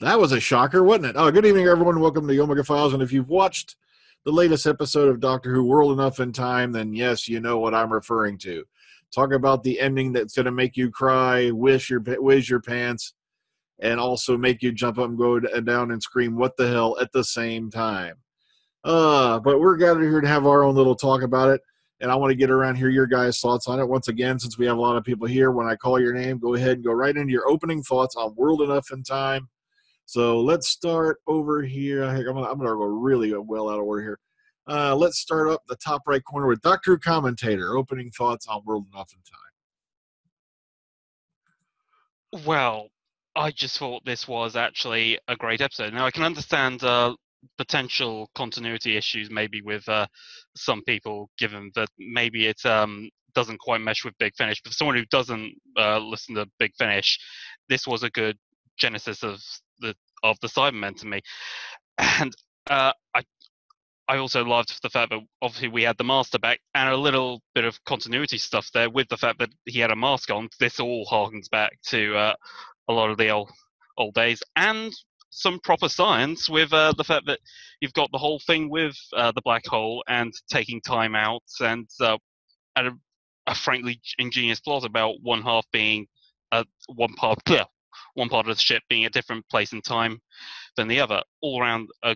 That was a shocker, wasn't it? Oh, good evening, everyone. Welcome to the Omega Files. And if you've watched the latest episode of Doctor Who World Enough in Time, then yes, you know what I'm referring to. Talk about the ending that's going to make you cry, whiz your pants, and also make you jump up and go down and scream, what the hell, at the same time. But we're gathered here to have our own little talk about it. And I want to get around here your guys' thoughts on it. Once again, since we have a lot of people here, when I call your name, go ahead and go right into your opening thoughts on World Enough in Time. So let's start over here. I'm going to go really well out of order here. Let's start up the top right corner with Doctor Who Commentator. Opening thoughts on World Enough in Time. Well, I just thought this was actually a great episode. Now, I can understand potential continuity issues maybe with some people, given that maybe it doesn't quite mesh with Big Finish. But for someone who doesn't listen to Big Finish, this was a good genesis of the Cybermen to me. And I also loved the fact that obviously we had the Master back and a little bit of continuity stuff there with the fact that he had a mask on. This all harkens back to a lot of the old days, and some proper science with the fact that you've got the whole thing with the black hole and taking time out, and a frankly ingenious plot about one half being one part of the ship being a different place in time than the other. All around a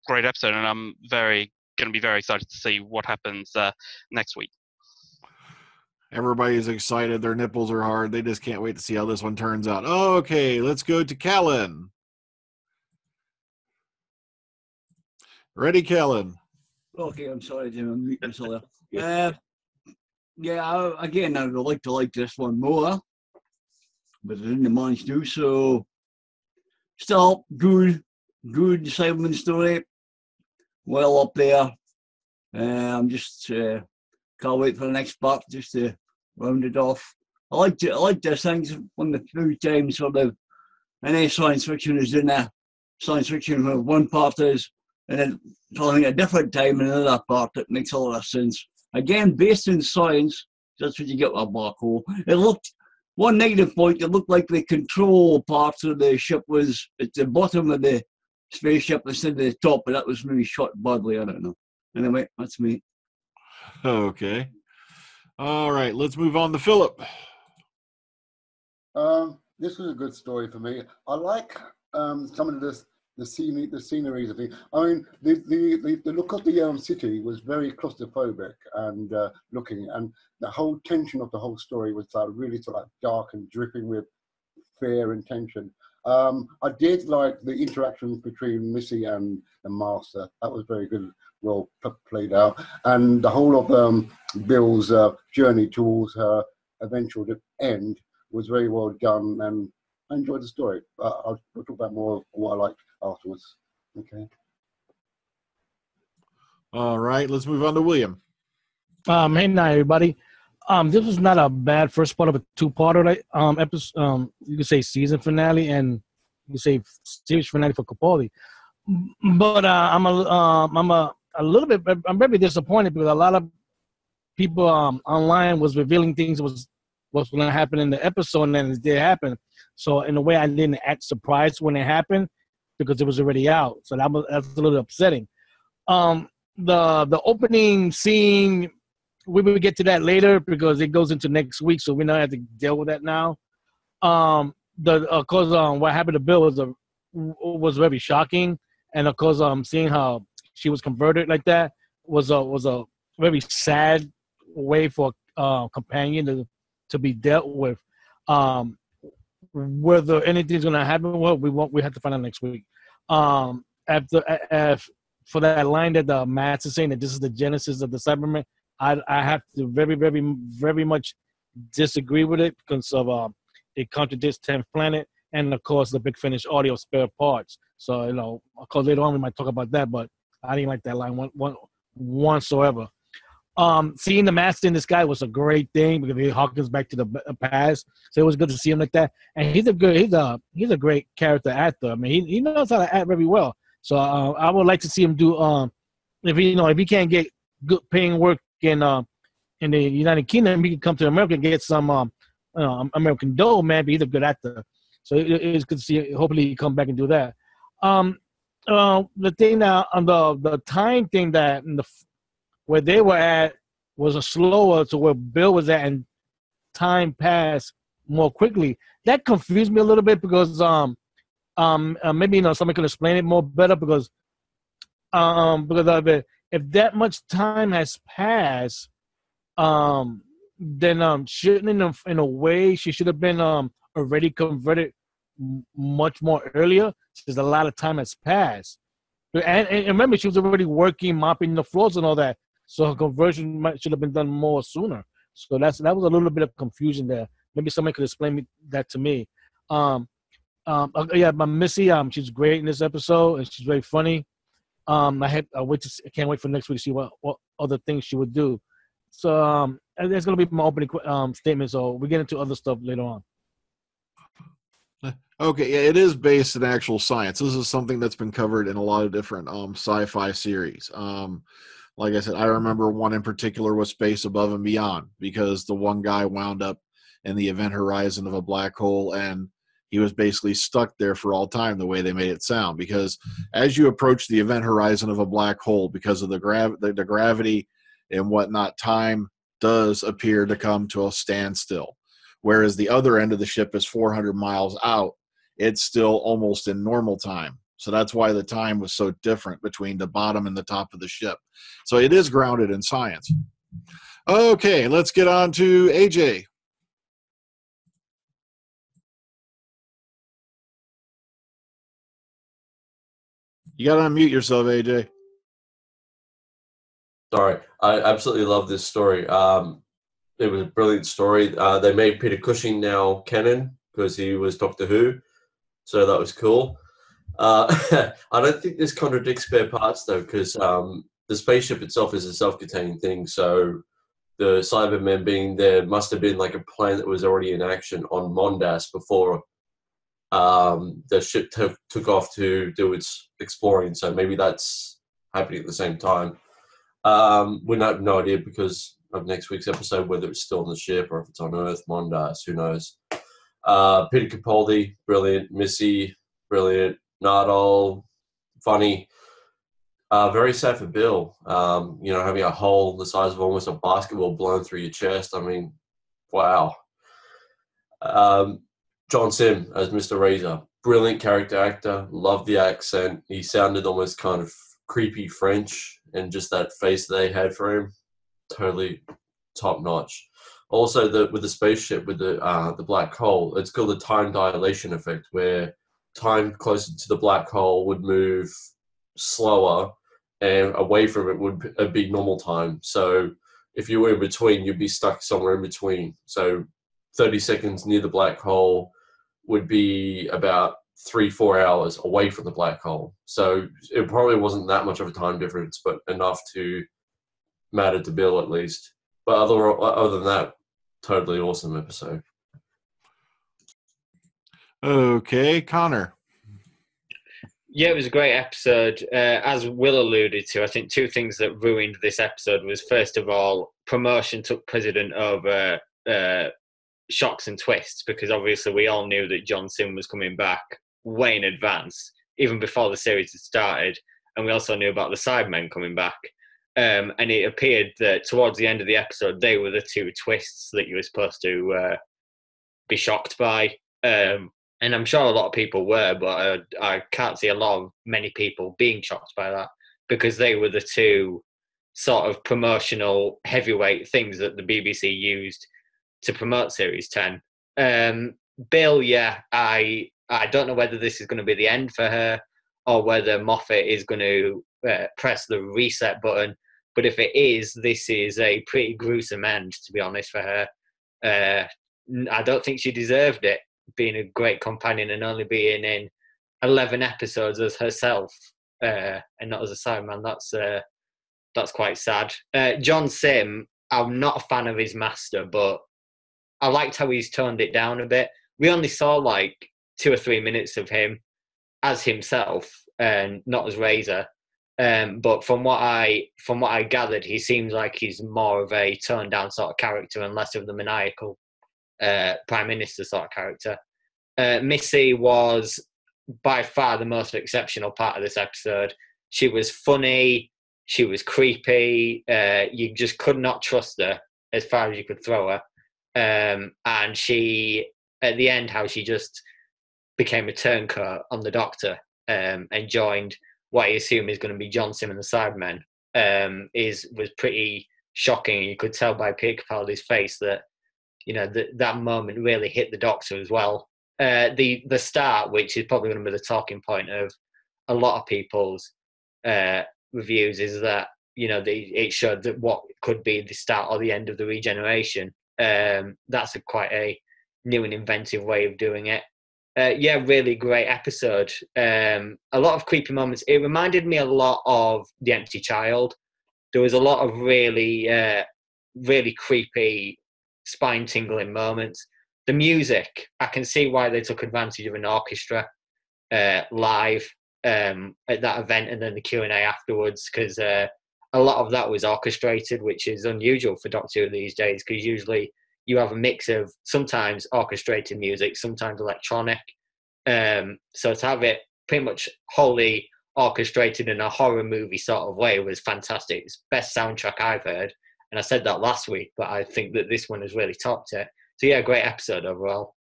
great episode, and I'm going to be very excited to see what happens next week. Everybody's excited. Their nipples are hard. They just can't wait to see how this one turns out. Okay, let's go to Callan. Ready, Callan? Okay, I'm sorry, Jim. I'm muting myself there. Again, I would like to like this one more, but I didn't manage to. So, still good Cyberman story. Well up there. I'm just can't wait for the next part just to round it off. I like this thing one of the few times sort of any science fiction is in there. Science fiction where one part is, and then following a different time in another part that makes a lot of sense. Again, based in science, that's what you get with a black hole. It looked, one negative point, it looked like the control part of the ship was at the bottom of the spaceship instead of the top, but that was maybe shot badly, I don't know. Anyway, that's me. Okay. All right, let's move on to Philip. This was a good story for me. I like some of the sceneries of it. I mean, the look of the city was very claustrophobic and looking, and the whole tension of the whole story was really sort of dark and dripping with fear and tension. I did like the interactions between Missy and the Master. That was very good, well played out, and the whole of Bill's journey towards her eventual end was very well done, and I enjoyed the story. I'll talk about more of what I liked afterwards. Okay. All right, let's move on to William. Hey now, everybody. This was not a bad first part of a two-parter episode. You could say season finale, and you could say series finale for Capaldi. But I'm a little bit. I'm very disappointed because a lot of people online was revealing things was going to happen in the episode, and then it did happen. So in a way, I didn't act surprised when it happened because it was already out. So that's a little upsetting. The opening scene, we will get to that later because it goes into next week, so we don't have to deal with that now. Because what happened to Bill was very shocking, and of course, seeing how she was converted like that was a very sad way for a companion to be dealt with. Whether anything's going to happen, well, we have to find out next week. For that line that the Matt is saying that this is the genesis of the Cybermen, I have to very, very, very much disagree with it because of it contradicts 10th Planet and, of course, the Big Finish audio spare parts. So, of course, later on we might talk about that, but I didn't like that line whatsoever. Seeing the Master in the sky was a great thing because he harkens back to the past. So it was good to see him like that. And he's a great character actor. I mean, he knows how to act very well. So I would like to see him do if he can't get good paying work in the United Kingdom, he can come to America and get some American dough, man. But he's a good actor. So it's good to see. Hopefully, he come back and do that. The thing that on the time thing that where they were at was a slower to where Bill was at, and time passed more quickly. That confused me a little bit because maybe somebody could explain it more better because of it. If that much time has passed, then shouldn't in a way she should have been already converted much more earlier since a lot of time has passed. And remember, she was already working, mopping the floors and all that, so her conversion should have been done more sooner. So that was a little bit of confusion there. Maybe somebody could explain that to me. Yeah, but Missy, she's great in this episode, and she's very funny. I can't wait for next week to see what other things she would do. So that's gonna be my opening statement. So we get into other stuff later on. Okay, yeah, it is based in actual science. This is something that's been covered in a lot of different sci-fi series. Like I said, I remember one in particular was Space Above and Beyond, because the one guy wound up in the event horizon of a black hole, and he was basically stuck there for all time, the way they made it sound. Because as you approach the event horizon of a black hole, because of the gravity and whatnot, time does appear to come to a standstill. Whereas the other end of the ship is 400 miles out, it's still almost in normal time. So that's why the time was so different between the bottom and the top of the ship. So it is grounded in science. Okay, let's get on to AJ. You got to unmute yourself, AJ. Sorry, I absolutely love this story. It was a brilliant story. They made Peter Cushing now canon because he was Doctor Who, so that was cool. I don't think this contradicts Spare Parts, though, because the spaceship itself is a self-contained thing, so the Cybermen being there must have been like a plane that was already in action on Mondas before the ship took off to do its exploring, so maybe that's happening at the same time. We have no idea because of next week's episode whether it's still on the ship or if it's on Earth, Mondas, who knows. Peter Capaldi, brilliant. Missy, brilliant. Nardole, funny. Very sad for Bill. Having a hole the size of almost a basketball blown through your chest. I mean, wow. John Sim as Mr. Razor, brilliant character actor. Love the accent. He sounded almost kind of creepy French, and just that face they had for him, totally top notch. Also, with the spaceship with the black hole, it's called the time dilation effect, where time closer to the black hole would move slower, and away from it would be normal time. So if you were in between, you'd be stuck somewhere in between. So 30 seconds near the black hole would be about 3-4 hours away from the black hole. So it probably wasn't that much of a time difference, but enough to matter to Bill at least. But other than that, totally awesome episode. Okay, Connor. Yeah, it was a great episode. As Will alluded to, I think two things that ruined this episode was, first of all, promotion took precedent over shocks and twists, because obviously we all knew that John Sim was coming back way in advance, even before the series had started, and we also knew about the Cybermen coming back. And it appeared that towards the end of the episode, they were the two twists that you were supposed to be shocked by. And I'm sure a lot of people were, but I can't see many people being shocked by that, because they were the two sort of promotional heavyweight things that the BBC used to promote Series 10. Bill, yeah, I don't know whether this is going to be the end for her or whether Moffat is going to press the reset button. But if it is, this is a pretty gruesome end, to be honest, for her. I don't think she deserved it, being a great companion and only being in 11 episodes as herself and not as a Cyberman. That's quite sad. John Sim, I'm not a fan of his master, but I liked how he's toned it down a bit. We only saw like 2 or 3 minutes of him as himself and not as Razor. But from what I gathered, he seems like he's more of a toned down sort of character and less of the maniacal Prime Minister sort of character. Missy was by far the most exceptional part of this episode. She was funny. She was creepy. You just could not trust her as far as you could throw her. And she, at the end, how she just became a turncoat on the Doctor and joined what I assume is going to be John Sim and the Cybermen, was pretty shocking. You could tell by Peter Capaldi's face that, you know, that moment really hit the Doctor as well. The start, which is probably going to be the talking point of a lot of people's reviews, is that, you know, it showed that what could be the start or the end of the regeneration. That's quite a new and inventive way of doing it. Yeah, really great episode. A lot of creepy moments. It reminded me a lot of The Empty Child. There was a lot of really, really creepy, spine-tingling moments. The music, I can see why they took advantage of an orchestra live at that event, and then the Q&A afterwards, because a lot of that was orchestrated, which is unusual for Doctor Who these days, because usually you have a mix of sometimes orchestrated music, sometimes electronic. So to have it pretty much wholly orchestrated in a horror movie sort of way was fantastic. It's the best soundtrack I've heard. And I said that last week, but I think that this one has really topped it. So yeah, great episode overall.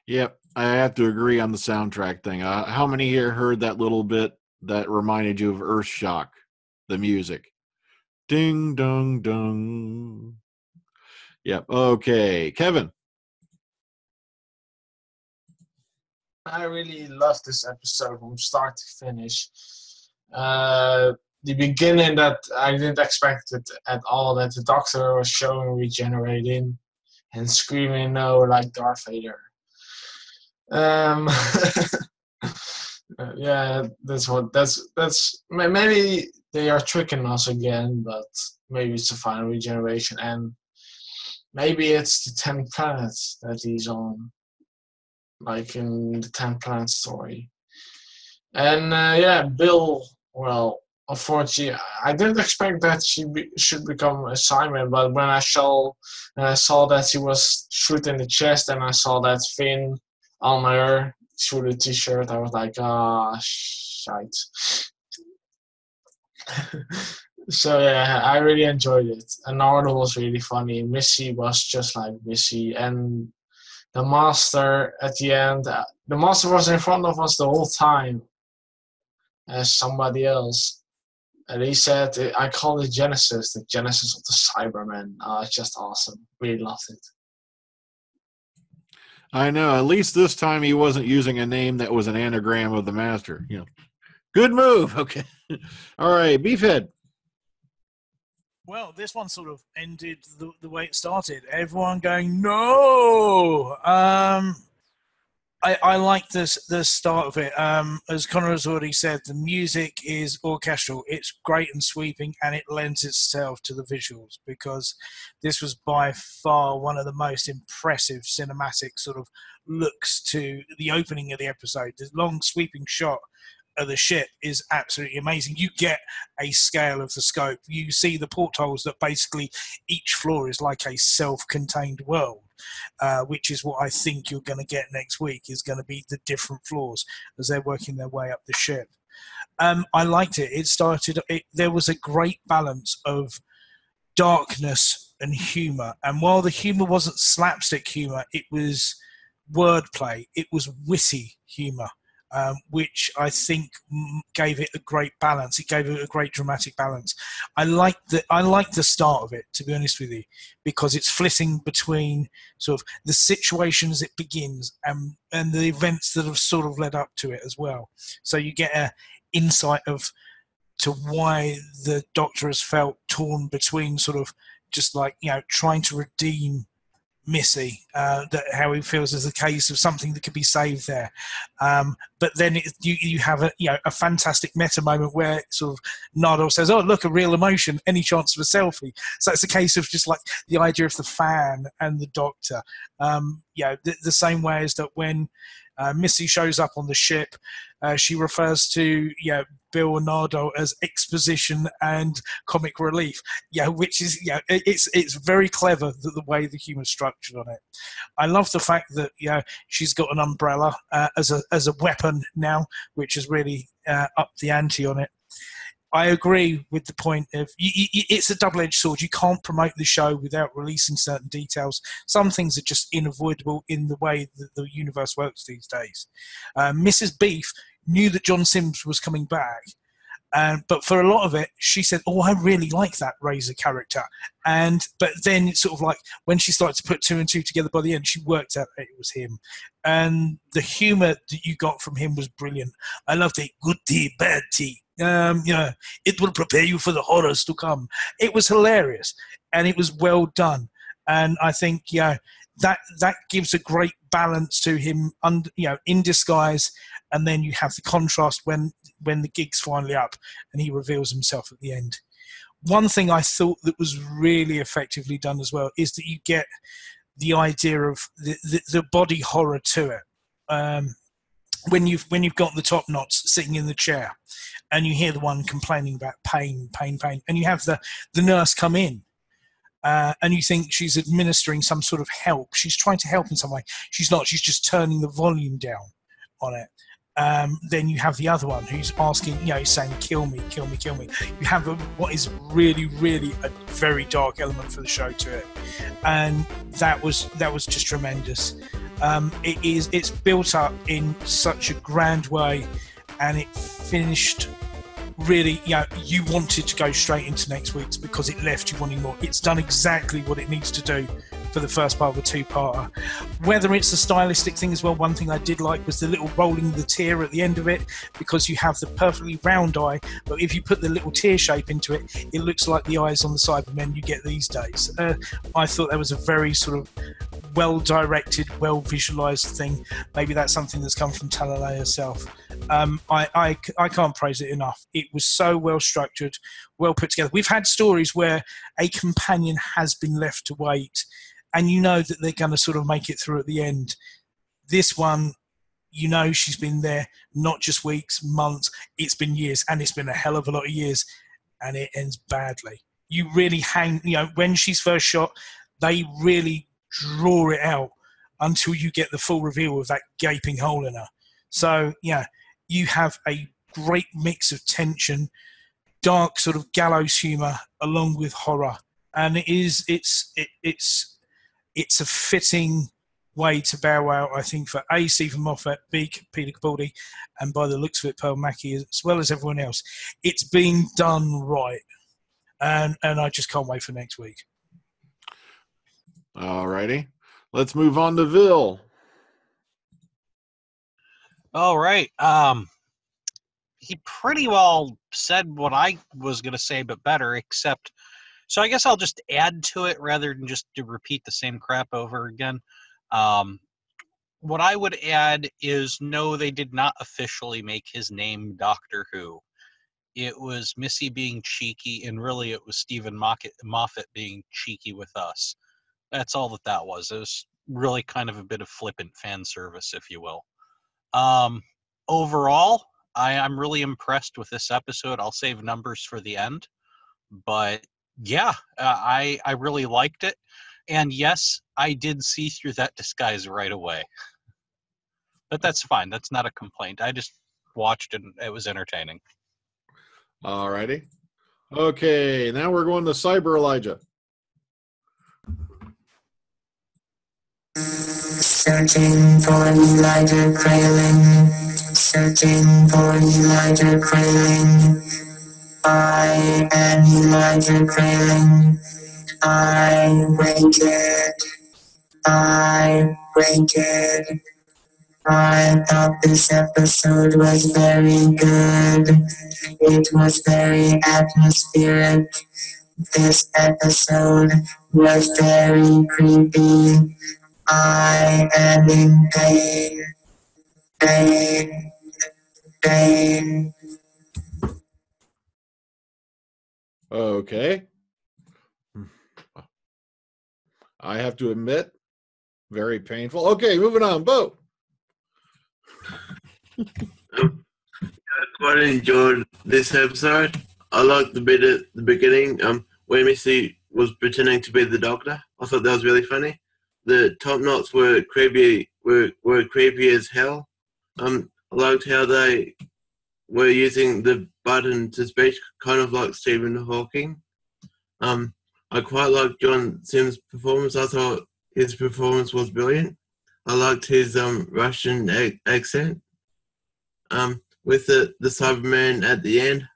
Yep, I have to agree on the soundtrack thing. How many here heard that little bit that reminded you of Earthshock, the music? Ding, dong, dong. Yep, okay. Kevin. I really loved this episode from start to finish. The beginning, that I didn't expect it at all, that the Doctor was showing regenerating and screaming no like Darth Vader. Yeah, that's maybe they are tricking us again, but maybe it's the final regeneration, and maybe it's the 10 planets that he's on, like in the 10 planet story. And yeah, Bill, well, unfortunately, I didn't expect that she should become a Simon, but when I saw that he was shot in the chest, and I saw that fin on her through the t-shirt, I was like, shite. So yeah, I really enjoyed it. And Arnold was really funny. Missy was just like Missy, and the Master at the end, the Master was in front of us the whole time as somebody else. And he said, I call it Genesis, the Genesis of the Cybermen. It's just awesome. Really loved it. I know. At least this time he wasn't using a name that was an anagram of the Master. You know, good move. Okay. All right, Beefhead. Well, this one sort of ended the way it started. Everyone going, no! I like the start of it. As Connor has already said, the music is orchestral. It's great and sweeping, and it lends itself to the visuals, because this was by far one of the most impressive cinematic sort of looks to the opening of the episode. The long sweeping shot of the ship is absolutely amazing. You get a scale of the scope. You see the portholes that basically each floor is like a self-contained world, which is what I think you're going to get next week, is going to be the different floors as they're working their way up the ship. I liked it. There was a great balance of darkness and humor. And while the humor wasn't slapstick humor, it was wordplay. It was witty humor. Which I think gave it a great balance. It gave it a great dramatic balance. I like the start of it, to be honest with you, because it's flitting between sort of the situations it begins and the events that have sort of led up to it as well. So you get an insight to why the Doctor has felt torn between sort of just like, you know, trying to redeem Missy, that how he feels is a case of something that could be saved there, but then you have a fantastic meta moment where sort of Nardole says, "Oh, look, a real emotion. Any chance of a selfie?" So it's a case of just like the idea of the fan and the Doctor. The same way as that when Missy shows up on the ship, She refers to Bill and Nardo as exposition and comic relief, which is it's very clever the way the humor's structured on it. I love the fact that she's got an umbrella as a weapon now, which has really upped the ante on it. I agree with the point of it's a double-edged sword. You can't promote the show without releasing certain details. Some things are just unavoidable in the way that the universe works these days. Mrs. Beef knew that John Sims was coming back, but for a lot of it, she said, "Oh, I really like that Razor character." But then it's sort of like when she started to put two and two together by the end, she worked out that it was him. And the humor that you got from him was brilliant. I loved it. Good tea, bad tea. It will prepare you for the horrors to come. It was hilarious, and it was well done. And I think that gives a great balance to him, in disguise. And then you have the contrast when the gig's finally up and he reveals himself at the end. One thing I thought that was really effectively done as well is that you get the idea of the body horror to it. When you've got the top knots sitting in the chair and you hear the one complaining about pain, and you have the nurse come in and you think she's administering some sort of help. She's trying to help in some way. She's not. She's just turning the volume down on it. Then you have the other one who's asking, he's saying, "Kill me, kill me, kill me." You have what is really, really a very dark element for the show to it, and that was just tremendous. It's built up in such a grand way, and it finished really, you wanted to go straight into next week's because it left you wanting more. It's done exactly what it needs to do for the first part of a two-parter. Whether it's a stylistic thing as well, one thing I did like was the little rolling the tear at the end of it, because you have the perfectly round eye, but if you put the little tear shape into it, it looks like the eyes on the Cybermen you get these days. I thought that was a very sort of well-directed, well-visualized thing. Maybe that's something that's come from Talalay herself. I can't praise it enough. It was so well-structured, well put together. We've had stories where a companion has been left to wait, and you know that they're going to sort of make it through at the end. This one, she's been there not just weeks, months, it's been years, and it's been a hell of a lot of years, and it ends badly. You really hang, when she's first shot, they really draw it out until you get the full reveal of that gaping hole in her. So, you have a great mix of tension, dark sort of gallows humor, along with horror, and it's a fitting way to bow out, I think, for A, Stephen Moffat, B, Peter Capaldi, and by the looks of it, Pearl Mackie, as well as everyone else. It's being done right, and I just can't wait for next week. All righty. Let's move on to Vil. All right. He pretty well said what I was going to say, but better, except... So I guess I'll just add to it rather than just to repeat the same crap over again. What I would add is, no, they did not officially make his name Doctor Who. It was Missy being cheeky, and really it was Stephen Moffat being cheeky with us. That's all that was. It was really kind of a bit of flippant fan service, if you will. Overall, I'm really impressed with this episode. I'll save numbers for the end. But yeah, I really liked it. And yes, I did see through that disguise right away. But that's fine. That's not a complaint. I just watched it and it was entertaining. All righty. Okay, now we're going to Cyber Elijah. Searching for Elijah Kralin. Searching for Elijah Kralin. I am Elijah Kralin. I waited. I thought this episode was very good. It was very atmospheric. This episode was very creepy. I am in pain. Okay. I have to admit, very painful. Okay, moving on. Bo. quite enjoyed this episode. I liked the bit at the beginning, where Missy was pretending to be the doctor. I thought that was really funny. The top knots were creepy, were creepy as hell. I liked how they were using the button to speak, kind of like Stephen Hawking. I quite liked John Sims' performance. I thought his performance was brilliant. I liked his Russian accent. With the Cyberman at the end,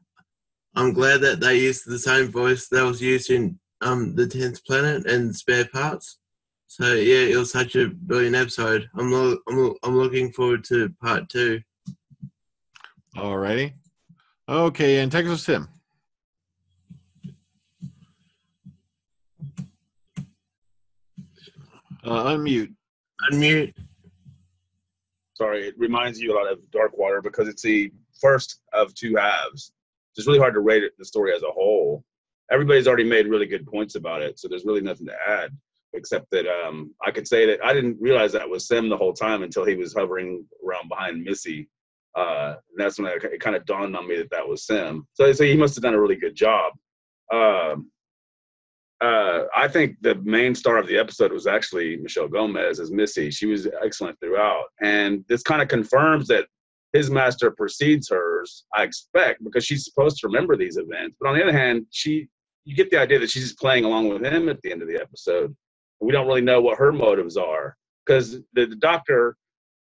I'm glad that they used the same voice that was used in the 10th Planet and Spare Parts. So yeah, it was such a brilliant episode. I'm looking forward to part 2. Alrighty. Okay, and Texas Tim. Unmute. Unmute. Sorry, it reminds you a lot of Dark Water because it's the first of 2 halves. It's really hard to rate the story as a whole. Everybody's already made really good points about it, so there's really nothing to add, except that I could say that I didn't realize that was Sim the whole time until he was hovering around behind Missy. And that's when it kind of dawned on me that was Sim. So he must have done a really good job. I think the main star of the episode was actually Michelle Gomez as Missy. She was excellent throughout. And this kind of confirms that his master precedes hers, I expect, because she's supposed to remember these events. But on the other hand, you get the idea that she's just playing along with him at the end of the episode. We don't really know what her motives are, because the doctor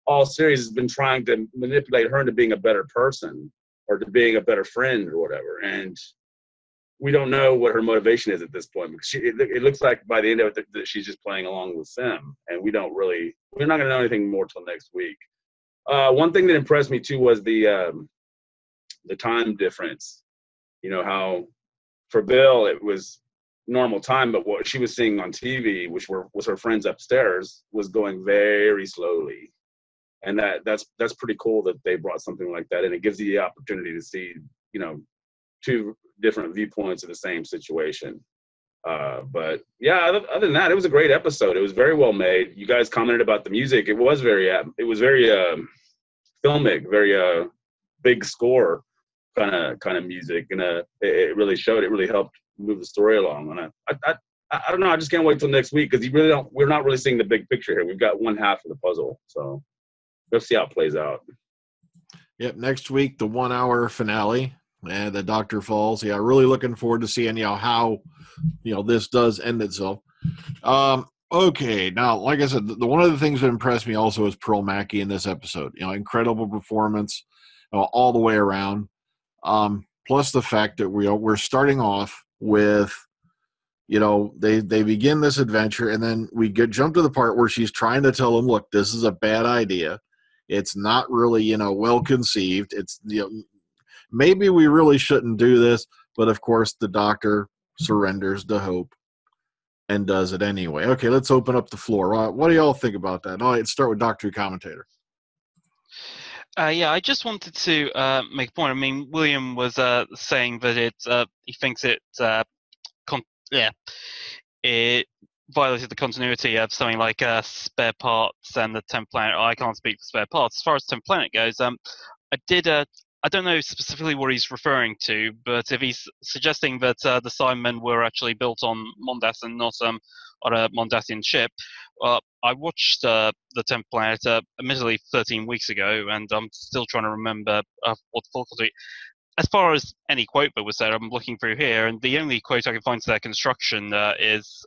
all series has been trying to manipulate her into being a better person or to being a better friend or whatever. And we don't know what her motivation is at this point, because it looks like by the end of it that she's just playing along with Sim, and we're not going to know anything more till next week. One thing that impressed me too was the time difference. You know how for Bill it was normal time, but what she was seeing on TV, which was her friends upstairs, was going very slowly, and that's pretty cool that they brought something like that, and it gives you the opportunity to see 2 different viewpoints of the same situation. But yeah, other than that, it was a great episode. It was very well made. You guys commented about the music. It was very filmic, very big score kind of music, and it really showed. It really helped move the story along. And I don't know. I just can't wait till next week, because we're not really seeing the big picture here. We've got one half of the puzzle, so let's see how it plays out. Yep, next week the 1-hour finale. And the Doctor falls. Yeah, really looking forward to seeing how this does end itself. Okay, now like I said, one of the things that impressed me also is Pearl Mackie in this episode. Incredible performance all the way around. Plus the fact that we're starting off with they begin this adventure, and then we jump to the part where she's trying to tell them, look, this is a bad idea. It's not really well conceived. It's maybe we really shouldn't do this, but of course the Doctor surrenders to hope and does it anyway. Okay, let's open up the floor. What do y'all think about that? All right, let's start with Doctor Commentator. Yeah, I just wanted to make a point. I mean, William was saying that he thinks it violated the continuity of something like Spare Parts and the 10th Planet. I can't speak for Spare Parts. As far as 10th Planet goes, I don't know specifically what he's referring to, but if he's suggesting that the Cybermen were actually built on Mondas and not on a Mondasian ship, I watched the 10th Planet, admittedly 13 weeks ago, and I'm still trying to remember what the full continuity. As far as any quote that was said, I'm looking through here, and the only quote I can find to their construction is,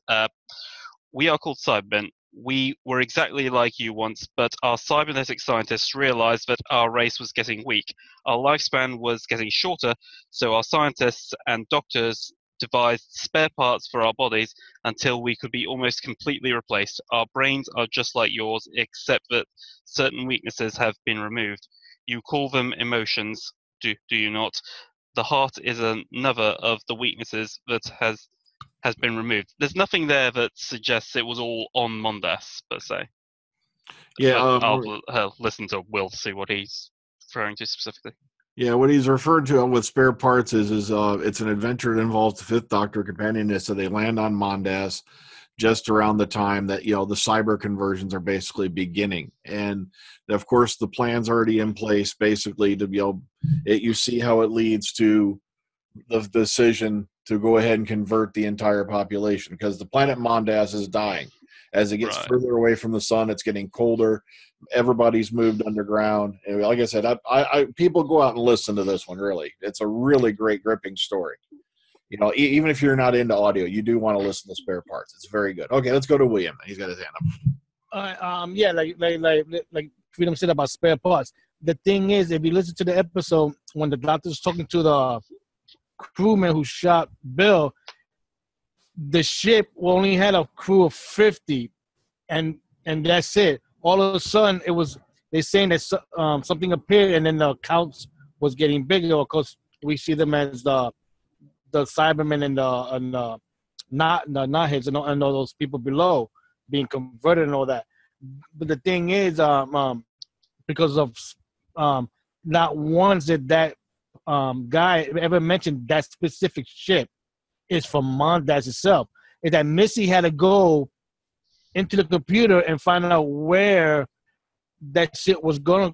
"We are called Cybermen. We were exactly like you once, but our cybernetic scientists realized that our race was getting weak. Our lifespan was getting shorter, so our scientists and doctors devised spare parts for our bodies until we could be almost completely replaced. Our brains are just like yours, except that certain weaknesses have been removed. You call them emotions, do you not? The heart is another of the weaknesses that has been removed." There's nothing there that suggests it was all on Mondas, per se. Yeah, I'll listen to Will to see what he's referring to specifically. Yeah, what he's referred to with Spare Parts is it's an adventure that involves the 5th Doctor companion. So they land on Mondas. just around the time that, the cyber conversions are basically beginning. And of course, the plan's already in place basically to you see how it leads to the decision to go ahead and convert the entire population, because the planet Mondas is dying. As it gets further away from the sun, it's getting colder. Everybody's moved underground. And like I said, people go out and listen to this one, really. It's a really great, gripping story. Even if you're not into audio, you do want to listen to Spare Parts. It's very good. Okay, let's go to William. He's got his hand up. Yeah, like Freedom said about Spare Parts. The thing is, if you listen to the episode when the doctor's talking to the crewman who shot Bill, the ship only had a crew of 50, and that's it. All of a sudden, they're saying that something appeared, and then the counts was getting bigger. Of course, we see them as the Cybermen and the knotheads and all those people below being converted and all that. But the thing is, because of not once did that guy ever mentioned that specific ship is from Mondas itself. Is that Missy had to go into the computer and find out where that shit was going,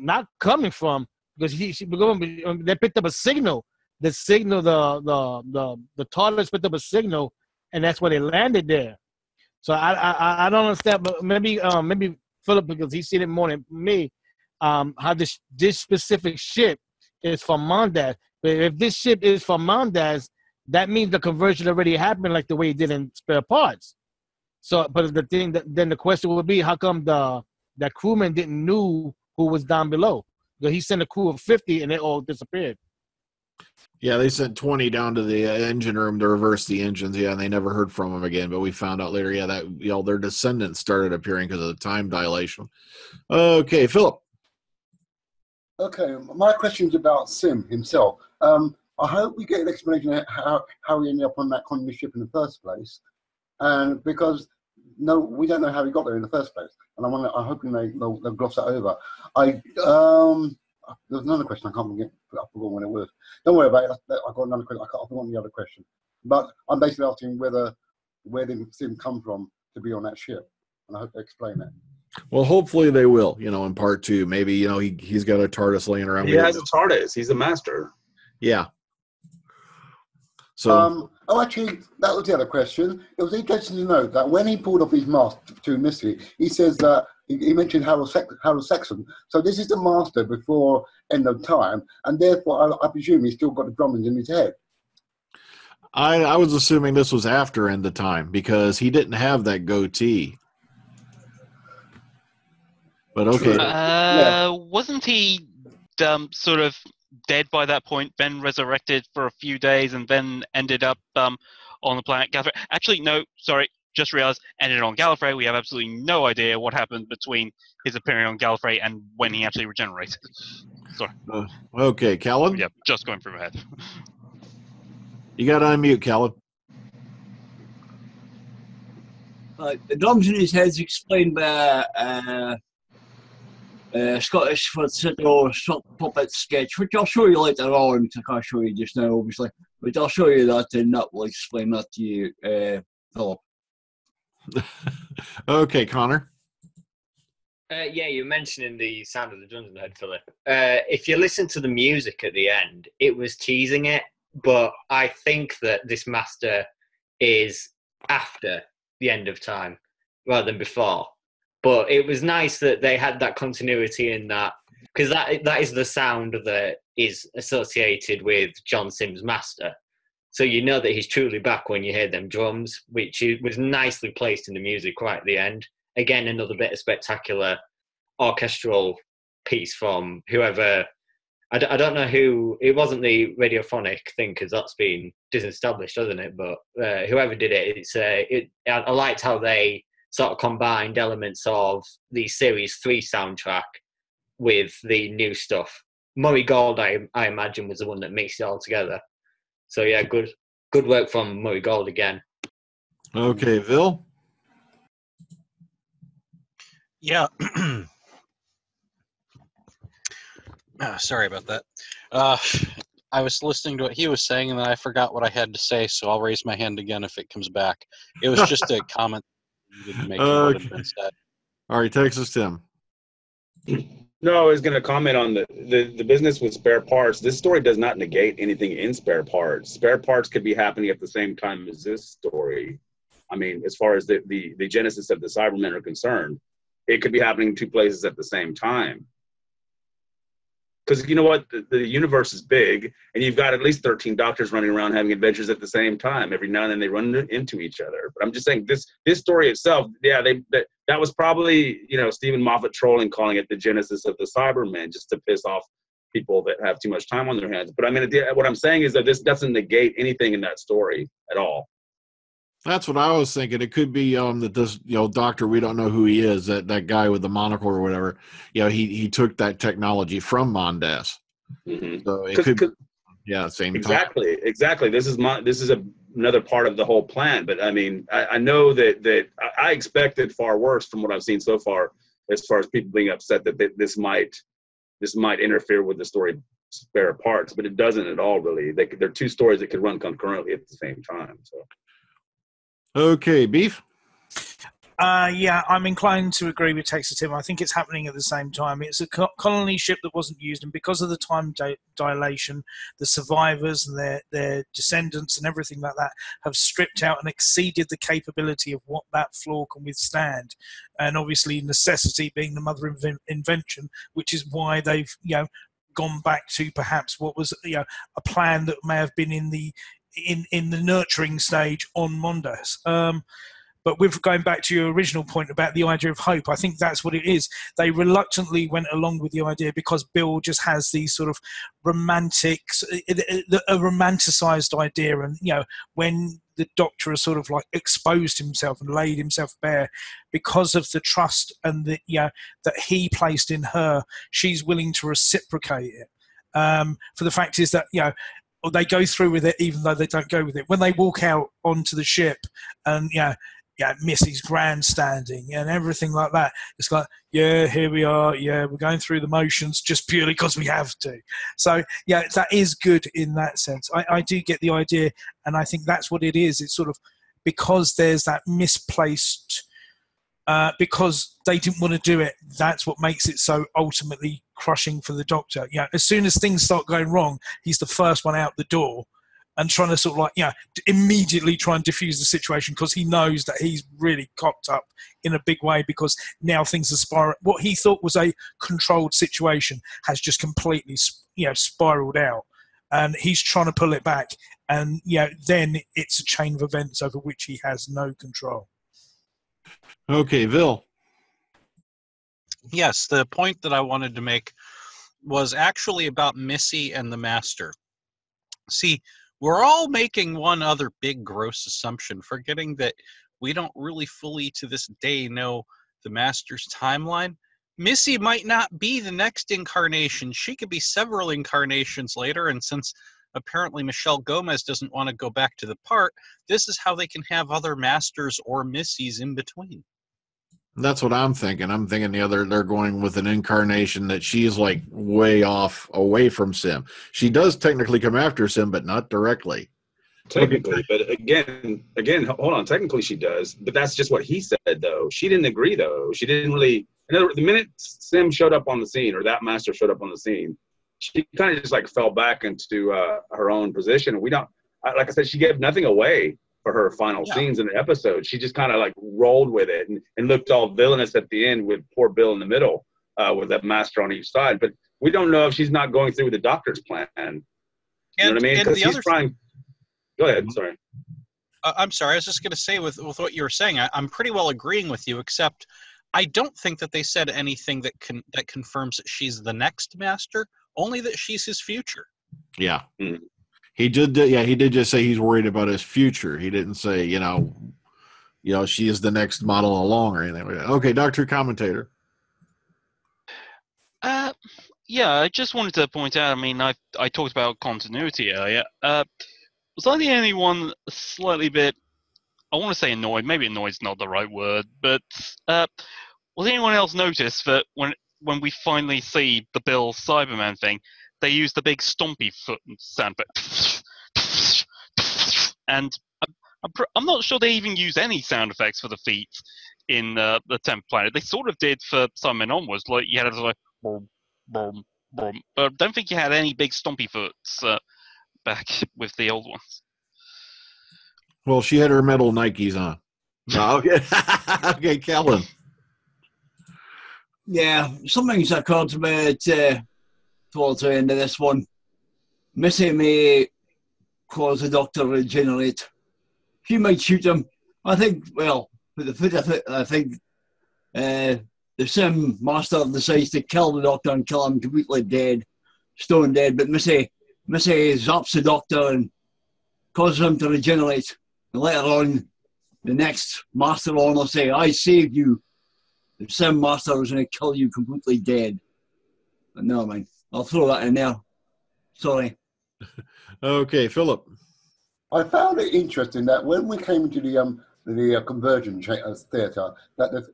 not coming from, because they picked up a signal. The signal, the TARDIS picked up a signal, and that's why they landed there. So I don't understand, but maybe Philip, because he's seen it more than me, how this specific ship is from Mondas. But if this ship is from Mondas, that means the conversion already happened, like the way it did in Spare Parts. So, but then the question would be, how come that crewman didn't knew who was down below? Because he sent a crew of 50 and they all disappeared. Yeah, they sent 20 down to the engine room to reverse the engines. Yeah, and they never heard from them again. But we found out later, that their descendants started appearing because of the time dilation. Okay, Philip. Okay, my question's about Sim himself. I hope we get an explanation of how he ended up on that colony ship in the first place, and because we don't know how he got there in the first place, and I'm hoping they'll gloss that over. There's another question I forgot when it was. Don't worry about it. I've got another question. I forgot the other question, but I'm basically asking where did Sim come from to be on that ship, and I hope they explain that. Well, hopefully they will. In part 2, maybe he's got a TARDIS laying around. He has a TARDIS. He's a master. Yeah. So. Actually, that was the other question. It was interesting to know that when he pulled off his mask to Missy, he says that he mentioned Harold Saxon. So this is the master before end of time, and therefore I presume he's still got the drummings in his head. I was assuming this was after end of time because he didn't have that goatee. But okay. Wasn't he sort of dead by that point, then resurrected for a few days, and then ended up on the planet Gallifrey? Actually, no, sorry, just realized, ended on Gallifrey. We have absolutely no idea what happened between his appearing on Gallifrey and when he actually regenerated. Sorry. Okay, Callum? Yeah, just going through my head. You got to unmute, Callum. The drums in his head's explained by Scottish sock puppet sketch, which I'll show you later on, because I can't show you just now, obviously. But I'll show you that, and that will explain that to you, Philip. Okay, Connor. Yeah, you're mentioning the sound of the drums in the head, Philip. If you listen to the music at the end, it was teasing it, but I think that this master is after the end of time rather than before. But it was nice that they had that continuity in that, because that is the sound that is associated with John Sim's master. So you know that he's truly back when you hear them drums, which was nicely placed in the music right at the end. Again, another bit of spectacular orchestral piece from whoever. I don't know who. It wasn't the radiophonic thing, because that's been disestablished, hasn't it? But whoever did it, I liked how they sort of combined elements of the Series 3 soundtrack with the new stuff. Murray Gold, I imagine, was the one that mixed it all together. So yeah, good work from Murray Gold again. Okay, Phil? Yeah. Sorry about that. I was listening to what he was saying, and then I forgot what I had to say, so I'll raise my hand again if it comes back. It was just a comment I needed to make on what had been said. All right, Texas Tim. No, I was going to comment on the business with spare parts. This story does not negate anything in spare parts. Spare parts could be happening at the same time as this story. I mean, as far as the genesis of the Cybermen are concerned, it could be happening in two places at the same time. Because you know what? The universe is big, and you've got at least 13 doctors running around having adventures at the same time. Every now and then they run into each other. But I'm just saying, this story itself, yeah, that was probably, you know, Stephen Moffat trolling, calling it the genesis of the Cybermen, just to piss off people that have too much time on their hands. But I mean, what I'm saying is that this doesn't negate anything in that story at all. That's what I was thinking. It could be that this, you know, doctor, we don't know who he is, that guy with the monocle or whatever. You know, he took that technology from Mondas. Mm-hmm. So it could, yeah, same exactly, time. Exactly. This is another part of the whole plan. But I mean, I know that I expected far worse from what I've seen so far, as far as people being upset that this might interfere with the story spare parts, but it doesn't at all, really. They're two stories that could run concurrently at the same time. So. Okay, Beef. Yeah, I'm inclined to agree with Texas Tim. I think it's happening at the same time. It's a colony ship that wasn't used, and because of the time dilation, the survivors and their descendants and everything like that have stripped out and exceeded the capability of what that floor can withstand. And obviously, necessity being the mother of invention, which is why they've gone back to perhaps what was a plan that may have been in the nurturing stage on Mondas. But with going back to your original point about the idea of hope, I think that's what it is. They reluctantly went along with the idea because Bill just has these sort of a romanticized idea. And, when the Doctor has sort of like exposed himself and laid himself bare because of the trust and that he placed in her, she's willing to reciprocate it. For the fact is that, they go through with it even though they don't go with it. When they walk out onto the ship and, Missy's grandstanding and everything like that, it's like, yeah, here we are. Yeah, we're going through the motions just purely because we have to. So, that is good in that sense. I do get the idea, and I think that's what it is. It's sort of because there's that misplaced... because they didn't want to do it, that's what makes it so ultimately crushing for the Doctor. As soon as things start going wrong, he's the first one out the door and trying to sort of like, immediately try and diffuse the situation because he knows that he's really cocked up in a big way because now things are spiraling. What he thought was a controlled situation has just completely, spiraled out. And he's trying to pull it back. And, then it's a chain of events over which he has no control. Okay, Vil. Yes, the point that I wanted to make was actually about Missy and the Master. See, we're all making one other big gross assumption, forgetting that we don't really fully to this day know the Master's timeline. Missy might not be the next incarnation. She could be several incarnations later, and since apparently Michelle Gomez doesn't want to go back to the part, this is how they can have other Masters or Missys in between. That's what I'm thinking. I'm thinking they're going with an incarnation that she's like way off away from Sim. She does technically come after Sim, but not directly. Technically, but again, hold on. Technically, she does, but that's just what he said, though. She didn't agree, though. She didn't really. In other words, the minute Sim showed up on the scene, or that Master showed up on the scene, she kind of just like fell back into her own position. We don't, like I said, she gave nothing away for her final scenes in the episode. She just kind of like rolled with it and looked all villainous at the end with poor Bill in the middle with that Master on each side. But we don't know if she's not going through with the Doctor's plan. You know what I mean? Because he's trying. Go ahead. Sorry. I'm sorry. I was just going to say with what you were saying, I'm pretty well agreeing with you, except I don't think that they said anything that confirms that she's the next Master, only that she's his future. Yeah. Mm-hmm. He did. He did just say he's worried about his future. He didn't say, she is the next model along or anything like that. Okay, Dr. Commentator. I just wanted to point out, I talked about continuity earlier. Was I the only one slightly bit, I want to say annoyed, maybe annoyed's not the right word, but was anyone else notice that when we finally see the Bill Cyberman thing, they use the big stompy foot sound effect. And I'm not sure they even use any sound effects for the feet in the 10th planet. They sort of did for Simon onwards, like you had it like boom, boom, boom. But I don't think you had any big stompy foots back with the old ones. Well, she had her metal Nikes on. No, okay, okay, Kellen. Yeah, something's occurred to me towards the end of this one. Missy may cause the Doctor to regenerate. She might shoot him. I think, well, for the foot of it, I think the Sim Master decides to kill the Doctor and kill him completely dead, stone dead. But Missy zaps the Doctor and causes him to regenerate. And later on, the next Master will say, I saved you. The Sim Master was going to kill you completely dead. But no, man. I'll throw that in there. Sorry. Okay, Philip. I found it interesting that when we came to the conversion theatre, that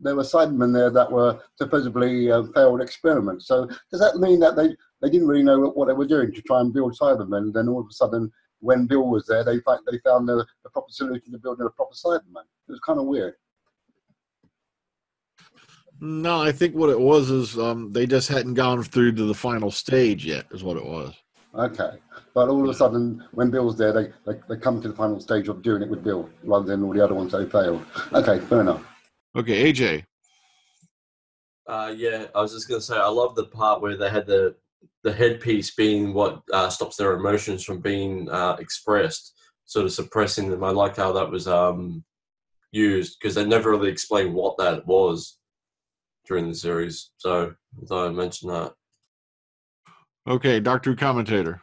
there were Cybermen there that were supposedly failed experiments. So does that mean that they didn't really know what they were doing to try and build Cybermen? And then all of a sudden, when Bill was there, they found the proper solution to building a proper Cyberman. It was kind of weird. No, I think what it was is they just hadn't gone through to the final stage yet, is what it was. Okay. But all of a sudden, when Bill's there, they come to the final stage of doing it with Bill, rather than all the other ones they failed. Okay, fair enough. Okay, AJ. Yeah, I was just going to say, I love the part where they had the headpiece being what stops their emotions from being expressed, sort of suppressing them. I liked how that was used, because they never really explained what that was during the series. So I thought I'd mention that. Okay, Doctor Who commentator.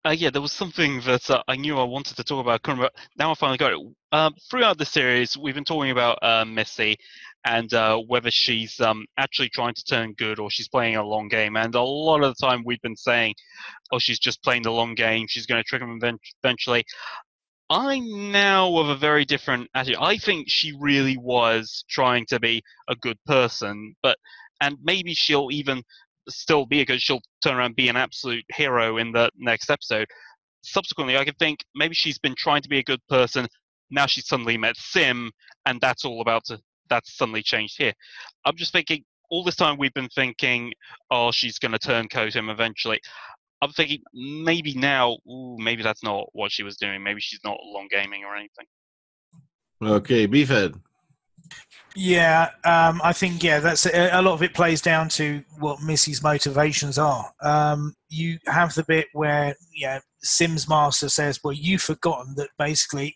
Yeah, there was something that I knew I wanted to talk about. Now I finally got it. Throughout the series, we've been talking about Missy and whether she's actually trying to turn good or she's playing a long game. And a lot of the time we've been saying, oh, she's just playing the long game. She's going to trick him eventually. I'm now of a very different attitude. I think she really was trying to be a good person, and maybe she'll even still be, because she'll turn around and be an absolute hero in the next episode. Subsequently, I could think maybe she's been trying to be a good person. Now she's suddenly met Sim, and that's suddenly changed here. I'm just thinking, all this time we've been thinking, oh, she's going to turncoat him eventually. I'm thinking maybe now, maybe that's not what she was doing. Maybe she's not long gaming or anything. Okay, Beefhead. Yeah, I think that's a lot of it plays down to what Missy's motivations are. You have the bit where Sim's master says, "Well, you've forgotten that basically,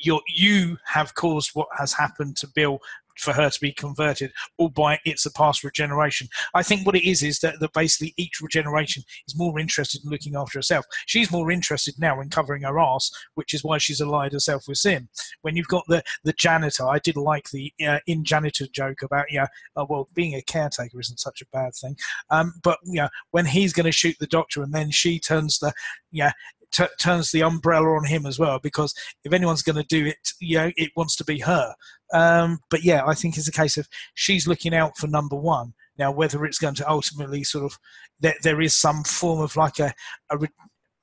you have caused what has happened to Bill." For her to be converted, albeit it's a past regeneration. I think what it is that basically each regeneration is more interested in looking after herself. She's more interested now in covering her ass, which is why she's allied herself with Sim. When you've got the janitor, I did like the in-janitor joke about, well, being a caretaker isn't such a bad thing. But when he's going to shoot the Doctor and then she turns turns the umbrella on him as well, because if anyone's going to do it, it wants to be her. But I think it's a case of she's looking out for number one. Now, whether it's going to ultimately sort of, there is some form of like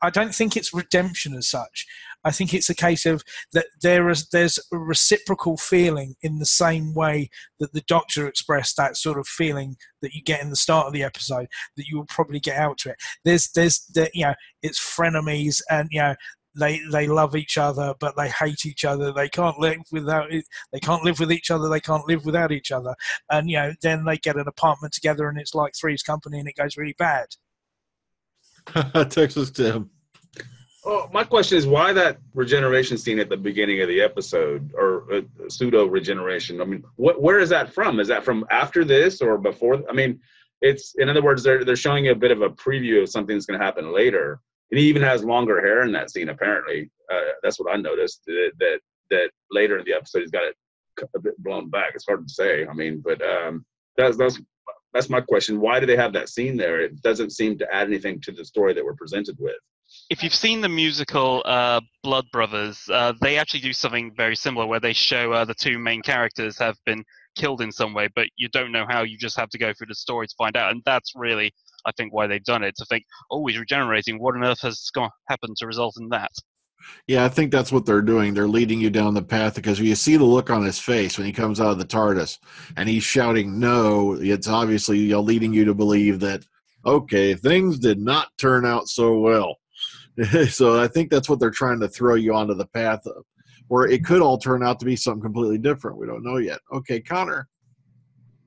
I don't think it's redemption as such. I think it's a case of that there's a reciprocal feeling in the same way that the Doctor expressed that sort of feeling that you get in the start of the episode, that you will probably get out to it. There's it's frenemies, and they love each other, but they hate each other. They can't live without it. They can't live with each other. They can't live without each other. And then they get an apartment together, and it's like Three's Company, and it goes really bad. Texas Tim. Oh, my question is, why that regeneration scene at the beginning of the episode, or pseudo regeneration? I mean, where is that from? Is that from after this or before? I mean, it's, in other words, they're showing you a bit of a preview of something that's going to happen later. And he even has longer hair in that scene, apparently. That's what I noticed. That later in the episode, he's got it a bit blown back. It's hard to say. I mean, but that's my question. Why do they have that scene there? It doesn't seem to add anything to the story that we're presented with. If you've seen the musical Blood Brothers, they actually do something very similar, where they show the two main characters have been killed in some way, but you don't know how. You just have to go through the story to find out, and that's really I think, why they've done it. To think, oh, he's regenerating. What on earth has happened to result in that? Yeah, I think that's what they're doing. They're leading you down the path because you see the look on his face when he comes out of the TARDIS and he's shouting no. It's obviously leading you to believe that, okay, things did not turn out so well. So I think that's what they're trying to throw you onto the path of, where it could all turn out to be something completely different. We don't know yet. Okay, Connor.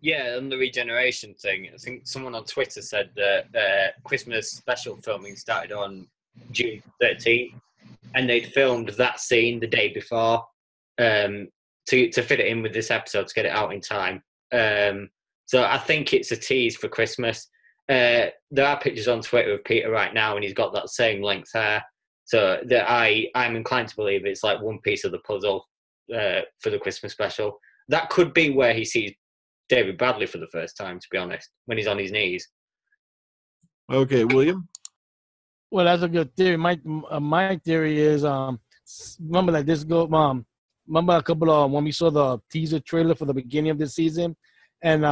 Yeah, on the regeneration thing, I think someone on Twitter said that Christmas special filming started on June 13th, and they'd filmed that scene the day before to fit it in with this episode to get it out in time. So I think it's a tease for Christmas. There are pictures on Twitter of Peter right now, and he's got that same length hair. So that I'm inclined to believe it's like one piece of the puzzle for the Christmas special. That could be where he sees David Bradley for the first time, to be honest, when he's on his knees. Okay, William. Well, that's a good theory. My theory is remember like this go remember a couple of when we saw the teaser trailer for the beginning of the season, and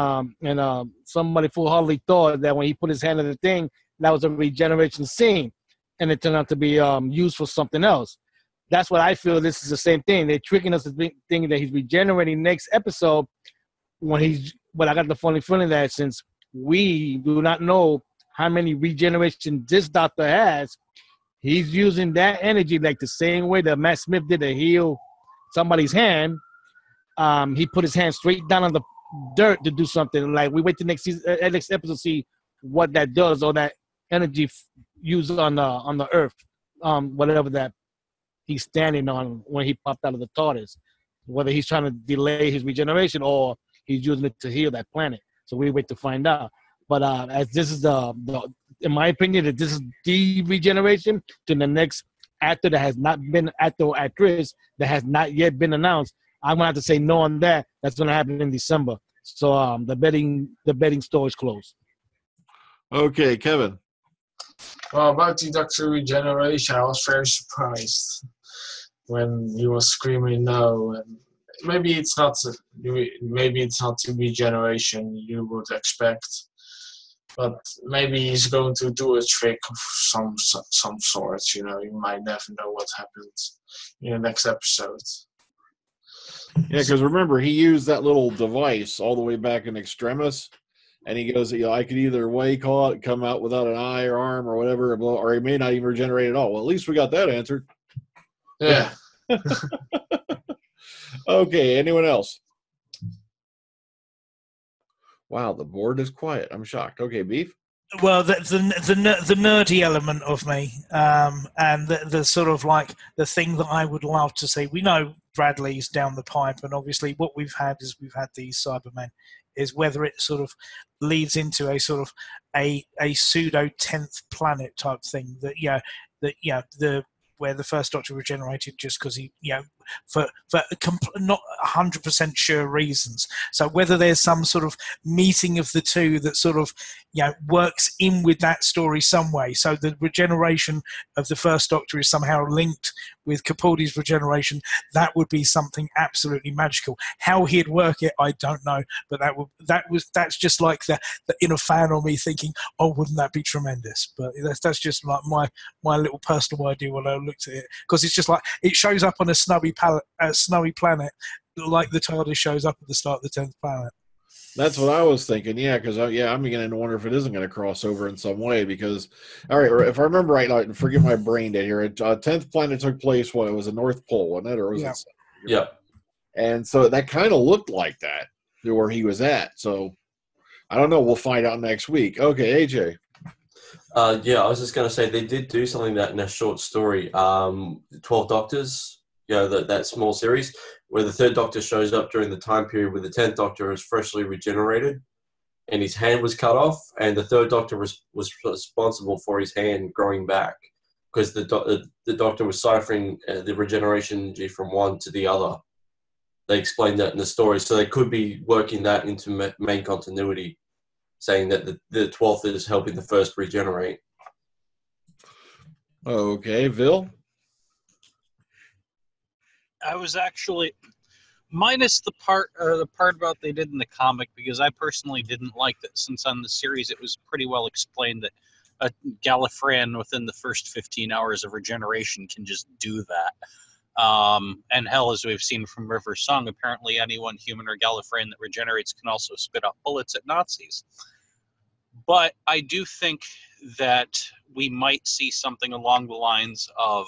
somebody full-heartedly thought that when he put his hand in the thing, that was a regeneration scene, and it turned out to be used for something else. That's what I feel. This is the same thing. They're tricking us to thinking that he's regenerating next episode. But I got the funny feeling that since we do not know how many regenerations this doctor has, he's using that energy like the same way that Matt Smith did to heal somebody's hand. He put his hand straight down on the dirt to do something. Like we wait till next episode to see what that does, or that energy used on the earth, whatever that he's standing on when he popped out of the TARDIS. Whether he's trying to delay his regeneration or he's using it to heal that planet. So we wait to find out. But as this is in my opinion, that this is the regeneration to the next actor that has not been actor or actress that has not yet been announced. I'm gonna have to say no on that. That's gonna happen in December. So the betting store is closed. Okay, Kevin. Well, about the Doctor regeneration, I was very surprised when he was screaming no. And maybe it's not the regeneration you would expect, but maybe he's going to do a trick of some sort. You might never know what happens in the next episode. Yeah, because remember, he used that little device all the way back in Extremis, and he goes, I could either come out without an eye or arm or whatever, or he may not even regenerate at all. Well, at least we got that answered. Yeah. Okay, anyone else? Wow, the board is quiet. I'm shocked. Okay, Beef? Well, the nerdy element of me, and the sort of like the thing that I would love to see. We know Bradley's down the pipe, and obviously what we've had these Cybermen. Is whether it sort of leads into a sort of a pseudo 10th planet type thing where the first Doctor regenerated just because he for not 100% sure reasons. So whether there's some sort of meeting of the two that sort of works in with that story some way. So the regeneration of the first Doctor is somehow linked with Capaldi's regeneration. That would be something absolutely magical. How he'd work it, I don't know. But that's just like the inner fan of me thinking, oh, wouldn't that be tremendous? But that's just like my little personal idea when I looked at it, because it's just like it shows up on a snowy planet like the TARDIS shows up at the start of the 10th planet. That's what I was thinking, because I'm beginning to wonder if it isn't going to cross over in some way, because, all right, if I remember right, like, forget my brain dead here, 10th planet took place, it was the North Pole, wasn't it? Or was it? Yeah. And so that kind of looked like that, where he was at. So, I don't know. We'll find out next week. Okay, AJ. I was just going to say they did do something that in a short story, 12 Doctors, that small series, where the third Doctor shows up during the time period where the 10th Doctor is freshly regenerated and his hand was cut off, and the third Doctor was responsible for his hand growing back because the Doctor was ciphering the regeneration energy from one to the other. They explained that in the story, so they could be working that into main continuity, saying that the 12th is helping the first regenerate. Okay, Vil? I was actually minus the part about they did in the comic, because I personally didn't like that, since on the series it was pretty well explained that a Gallifreyan within the first 15 hours of regeneration can just do that. And hell, as we've seen from River's Song, apparently anyone, human or Gallifreyan, that regenerates can also spit out bullets at Nazis. But I do think that we might see something along the lines of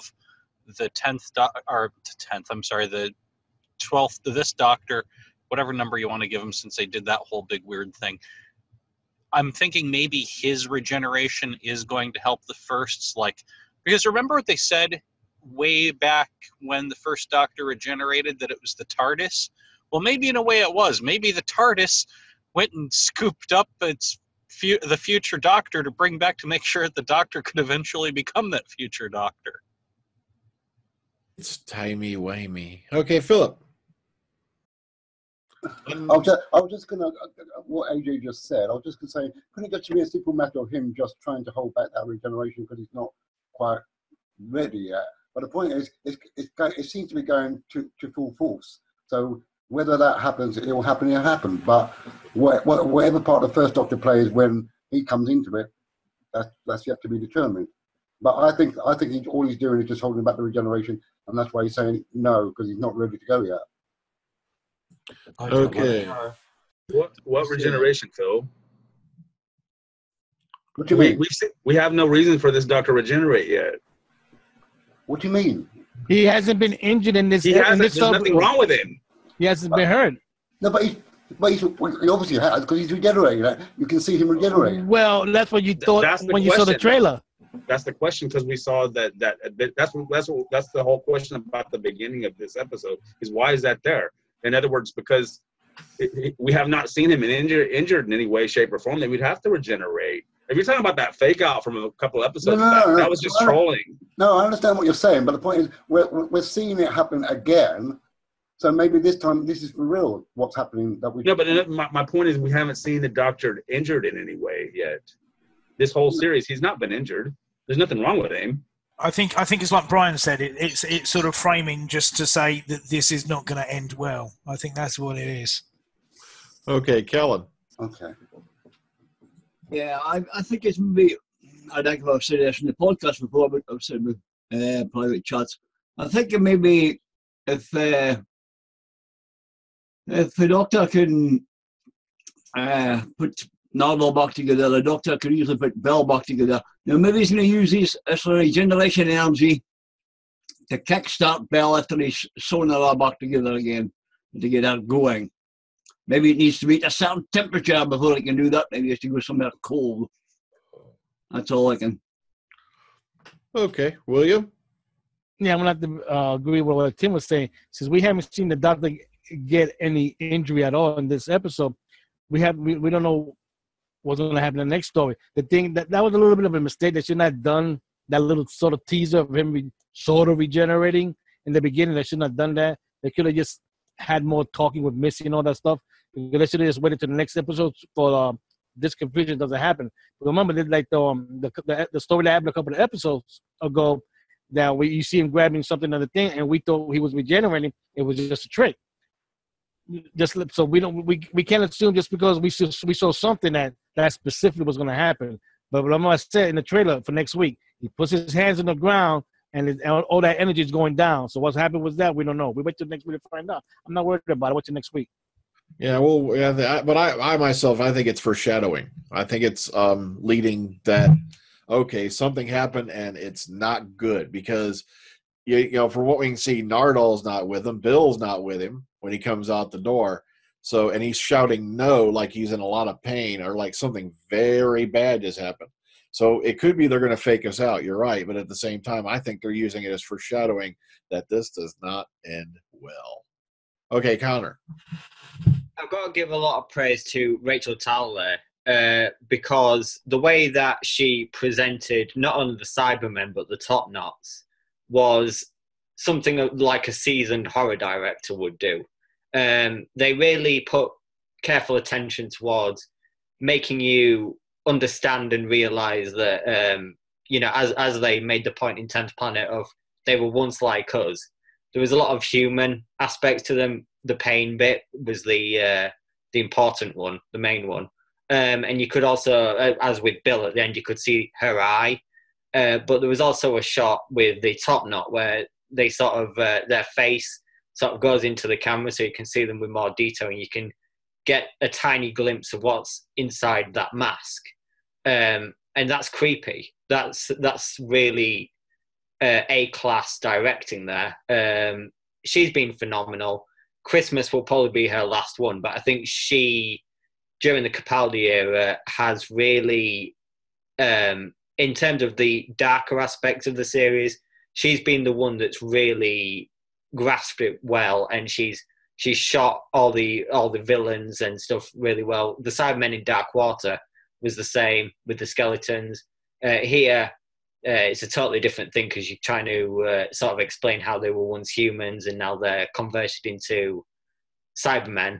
the 12th, this Doctor, whatever number you want to give him, since they did that whole big weird thing. I'm thinking maybe his regeneration is going to help the firsts, because remember what they said way back when the first Doctor regenerated, that it was the TARDIS? Well, maybe in a way it was. Maybe the TARDIS went and scooped up the future Doctor to bring back to make sure that the Doctor could eventually become that future Doctor. It's timey-wimey. Okay, Philip. I was just going to, what AJ just said, I was just going to say, couldn't it just be a simple matter of him just trying to hold back that regeneration because he's not quite ready yet? But the point is, it seems to be going to full force. So whether that happens, it will happen, it'll happen. But whatever part the first Doctor plays when he comes into it, that's yet to be determined. But I think all he's doing is just holding back the regeneration, and that's why he's saying no, because he's not ready to go yet. Okay. What regeneration, Phil? What do you mean? We have no reason for this Doctor to regenerate yet. What do you mean? He hasn't been injured in this. There's nothing wrong with him. He hasn't been hurt. No, but he obviously has, because he's regenerating. You can see him regenerating. Well, that's what you thought when you saw the trailer. That's the question, because we saw that's the whole question about the beginning of this episode, is why is that there? In other words, because we have not seen him injured in any way, shape, or form, then we'd have to regenerate. If you're talking about that fake out from a couple episodes, that was just trolling. No, I understand what you're saying, but the point is, we're seeing it happen again. So maybe this time, this is for real. What's happening? No, but my point is, we haven't seen the Doctor injured in any way yet. This whole series, he's not been injured. There's nothing wrong with him. I think it's like Brian said. It's sort of framing just to say that this is not going to end well. I think that's what it is. Okay, Kellen. Okay. Yeah, I think it's maybe, I think I've said this in the podcast before, but I've said with private chats. I think it maybe if the Doctor can put Nardole back together, the Doctor could easily put Bell back together. Now maybe he's going to use this regeneration energy to kickstart Bell after he's sewn her all back together again to get her going. Maybe it needs to reach a certain temperature before it can do that. Maybe it has to go somewhere cold. That's all I can. Okay, William? Yeah, I'm going to have to agree with what Tim was saying. Since we haven't seen the Doctor get any injury at all in this episode, we don't know what's going to happen in the next story. The thing that was a little bit of a mistake. They should not have done that little sort of teaser of him sort of regenerating in the beginning. They should not have done that. They could have just had more talking with Missy and all that stuff. They should have just waited to the next episode for this confusion doesn't happen. But remember, like the story that happened a couple of episodes ago, that you see him grabbing something on the thing, and we thought he was regenerating. It was just a trick. Just so we can't assume just because we saw something that specifically was going to happen. But what I'm going to say in the trailer for next week, he puts his hands on the ground, and all that energy is going down. So what's happened with that, we don't know. We wait till next week to find out. I'm not worried about it. Wait till next week. Yeah, well, yeah, but I myself, I think it's foreshadowing. I think it's leading that, okay, something happened and it's not good because, you know, for what we can see, Nardole's not with him. Bill's not with him when he comes out the door. So, and he's shouting no like he's in a lot of pain or like something very bad just happened. So it could be they're going to fake us out. You're right. But at the same time, I think they're using it as foreshadowing that this does not end well. Okay, Connor. I've got to give a lot of praise to Rachel Taylor because the way that she presented not only the Cybermen but the Top Knots was something like a seasoned horror director would do. They really put careful attention towards making you understand and realize that, you know, as they made the point in 10th Planet of they were once like us, there was a lot of human aspects to them the pain bit was the important one, the main one. And you could also, as with Bill at the end, you could see her eye. But there was also a shot with the top knot where they sort of their face sort of goes into the camera, so you can see them with more detail, and you can get a tiny glimpse of what's inside that mask. And that's creepy. That's really A-class directing there. She's been phenomenal. Christmas will probably be her last one, but I think she, during the Capaldi era, has really, in terms of the darker aspects of the series, she's been the one that's really grasped it well, and she's shot all the villains and stuff really well. The Cybermen in Dark Water was the same with the skeletons. Here, it's a totally different thing because you're trying to sort of explain how they were once humans and now they're converted into Cybermen.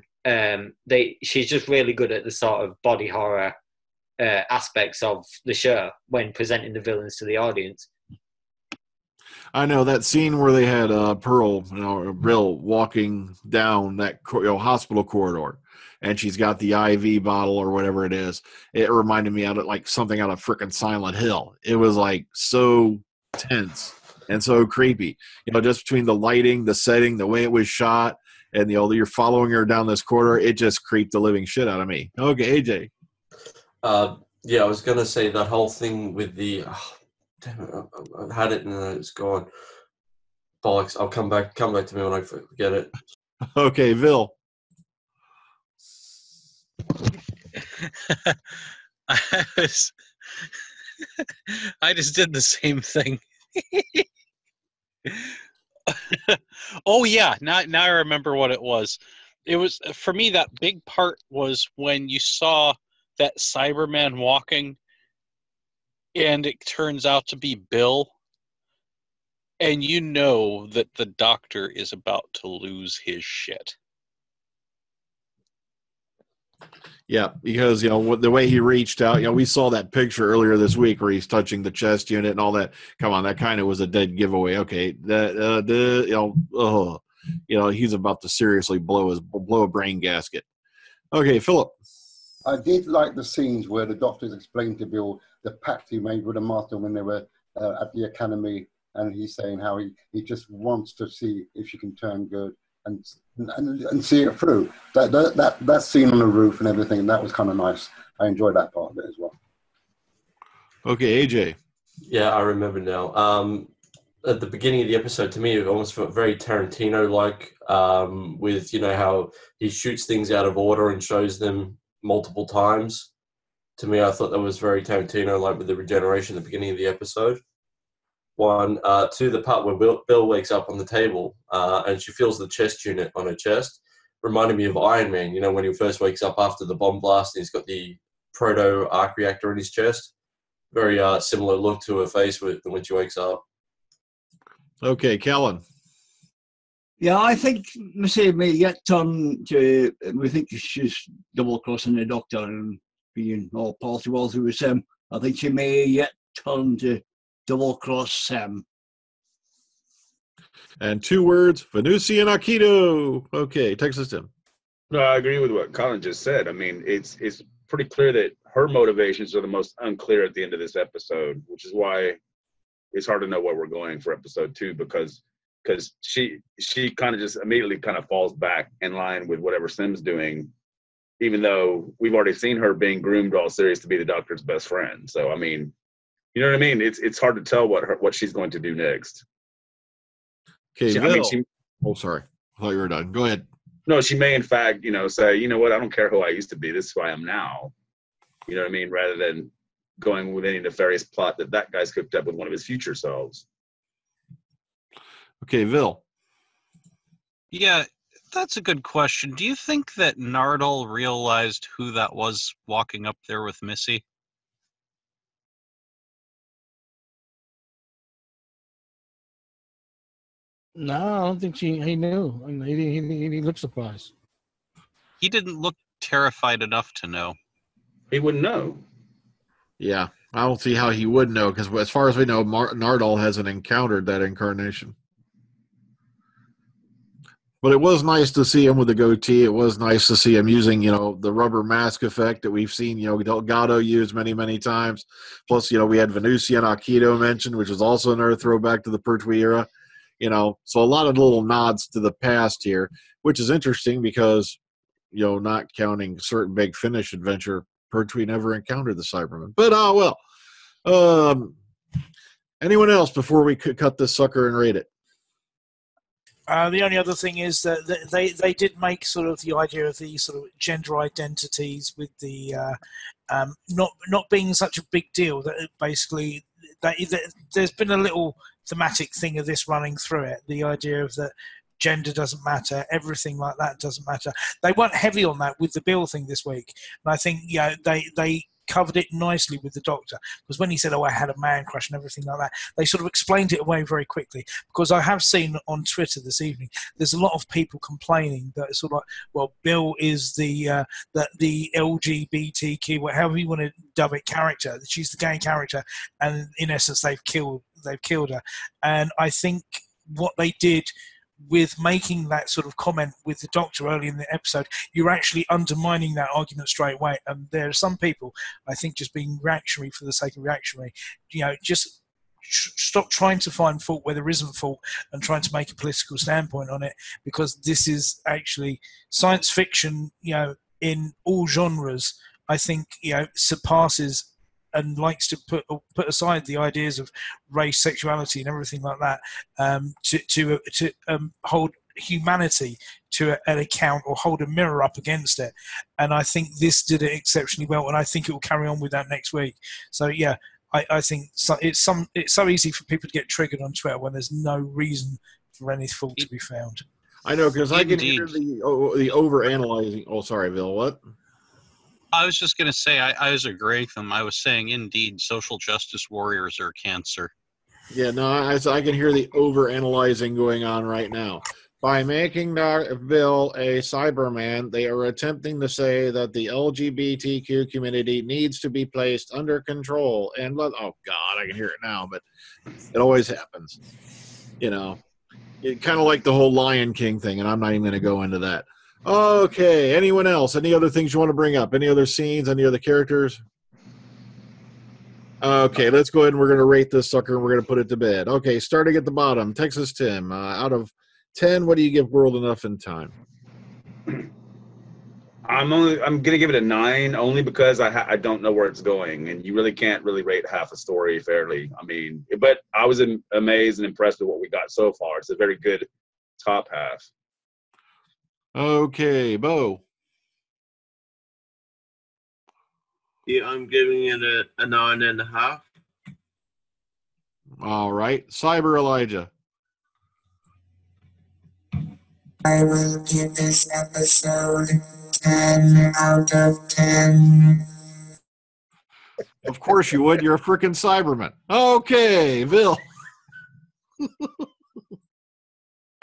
She's just really good at the sort of body horror aspects of the show when presenting the villains to the audience. I know that scene where they had Pearl, Brill walking down that hospital corridor, and she's got the IV bottle or whatever it is. It reminded me of like something out of frickin' Silent Hill. It was like so tense and so creepy. Just between the lighting, the setting, the way it was shot, and you're following her down this corridor, it just creeped the living shit out of me. Okay, AJ. Yeah, I was gonna say that whole thing with the. Damn it! I had it and it's gone. Bollocks! I'll come back to me when I forget it. Okay, Vil. I just did the same thing. Oh yeah, now I remember what it was. It was, for me, that big part was when you saw that Cyberman walking, and it turns out to be Bill, and you know that the doctor is about to lose his shit. Yeah, because the way he reached out, we saw that picture earlier this week where he's touching the chest unit and all that. Come on, that kind of was a dead giveaway. Okay, he's about to seriously blow a brain gasket. Okay, Philip. I did like the scenes where the doctors explained to Bill the pact he made with the Master when they were at the academy, and he's saying how he just wants to see if she can turn good and see it through. That scene on the roof and everything, that was kind of nice. I enjoyed that part of it as well. Okay, AJ. Yeah, I remember now. At the beginning of the episode, to me, it almost felt very Tarantino-like, with how he shoots things out of order and shows them multiple times. To me, I thought that was very Tarantino-like with the regeneration at the beginning of the episode. One, two, the part where Bill wakes up on the table and she feels the chest unit on her chest. Reminded me of Iron Man, when he first wakes up after the bomb blast and he's got the proto-arc reactor in his chest. Very similar look to her face when she wakes up. Okay, Kellen. Yeah, I think Missy may yet turn to, we think she's double-crossing the doctor and being all possible through Sam. I think she may yet turn to double-cross Sam. And 2 words, Venusi and Aikido. Okay, Texas Tim. No, I agree with what Colin just said. I mean, it's pretty clear that her motivations are the most unclear at the end of this episode, which is why it's hard to know where we're going for episode 2, because she kind of just immediately kind of falls back in line with whatever Sim's doing, even though we've already seen her being groomed all serious to be the doctor's best friend. So, I mean, you know what I mean? It's hard to tell what she's going to do next. Okay, sorry. I thought you were done. Go ahead. No, she may in fact, say, you know what, I don't care who I used to be. This is who I am now. You know what I mean? Rather than going with any nefarious plot that guy's cooked up with one of his future selves. Okay, Vil. Yeah, that's a good question. Do you think that Nardole realized who that was walking up there with Missy? No, I don't think he knew. I mean, he looked surprised. He didn't look terrified enough to know. He wouldn't know. Yeah, I don't see how he would know, because as far as we know, Nardole hasn't encountered that incarnation. But it was nice to see him with the goatee. It was nice to see him using, the rubber mask effect that we've seen, Delgado use many, many times. Plus, we had Venusian Aikido mentioned, which was also another throwback to the Pertwee era. So a lot of little nods to the past here, which is interesting because, not counting certain Big Finish adventure, Pertwee never encountered the Cybermen. But, well. Anyone else before we could cut this sucker and rate it? The only other thing is that they did make sort of the idea of the sort of gender identities with the not being such a big deal. That basically there's been a little thematic thing of this running through it. The idea of that gender doesn't matter, everything like that doesn't matter. They weren't heavy on that with the Bill thing this week, and I think they covered it nicely with the Doctor, because when he said, I had a man crush and everything like that, they sort of explained it away very quickly. Because I have seen on Twitter this evening, there's a lot of people complaining that it's sort of like, well, Bill is the LGBTQ, however you want to dub it, character. She's the gay character, and in essence, they've killed her. And I think what they did with making that sort of comment with the Doctor early in the episode, you're actually undermining that argument straight away. And there are some people, I think, just being reactionary for the sake of reactionary. Just stop trying to find fault where there isn't fault and trying to make a political standpoint on it, because this is actually science fiction, in all genres, I think, surpasses and likes to put aside the ideas of race, sexuality, and everything like that, to hold humanity to an account or hold a mirror up against it. And I think this did it exceptionally well, and I think it will carry on with that next week. So yeah, I think it's so easy for people to get triggered on Twitter when there's no reason for any fault to be found. I know, because I can hear the over-analyzing. Oh, sorry, Bill, what? I was just going to say, I was agreeing with them. I was saying, indeed, social justice warriors are cancer. Yeah, no, I can hear the over-analyzing going on right now. By making Bill a Cyberman, they are attempting to say that the LGBTQ community needs to be placed under control. And, oh, God, I can hear it now, but it always happens. It kind of like the whole Lion King thing, and I'm not even going to go into that. Okay, anyone else? Any other things you want to bring up? Any other scenes? Any other characters? Okay, let's go ahead and we're going to rate this sucker and we're going to put it to bed. Okay, starting at the bottom, Texas Tim. Out of 10, what do you give World Enough in Time? I'm going to give it a 9 only because I don't know where it's going, and you really can't really rate half a story fairly. I mean, but I was amazed and impressed with what we got so far. It's a very good top half. Okay, Bo. Yeah, I'm giving it a 9.5. All right, Cyber Elijah. I will give this episode 10 out of 10. Of course you would. You're a freaking Cyberman. Okay, Bill.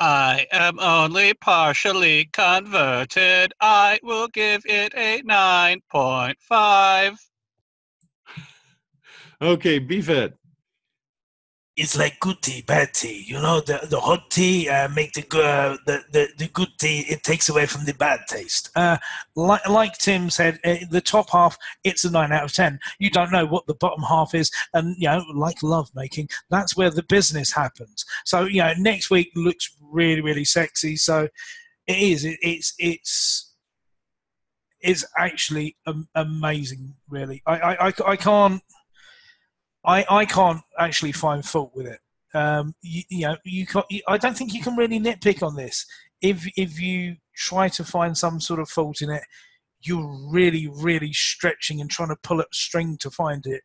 I am only partially converted. I will give it a 9.5. Okay, Beefhead. It's like good tea, bad tea. The hot tea make the good tea. It takes away from the bad taste. Like Tim said, the top half, it's a 9 out of 10. You don't know what the bottom half is, and like love making, that's where the business happens. So next week looks really, really sexy. So it is. It's actually amazing. Really, I can't actually find fault with it. You can't, I don't think you can really nitpick on this. If you try to find some sort of fault in it, you're really, really stretching and trying to pull at string to find it.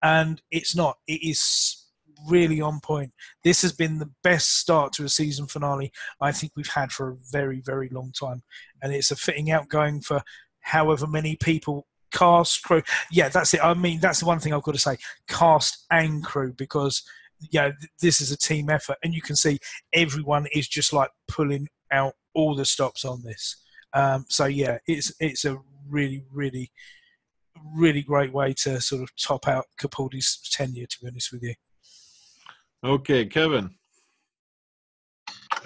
And it's not. It is really on point. This has been the best start to a season finale I think we've had for a very, very long time. And it's a fitting outgoing for however many people. Cast, crew, yeah, that's it. I mean, that's the one thing I've got to say, cast and crew, because this is a team effort, and you can see everyone is just like pulling out all the stops on this. So yeah, it's a really, really, really great way to sort of top out Capaldi's tenure, to be honest with you. Okay, Kevin.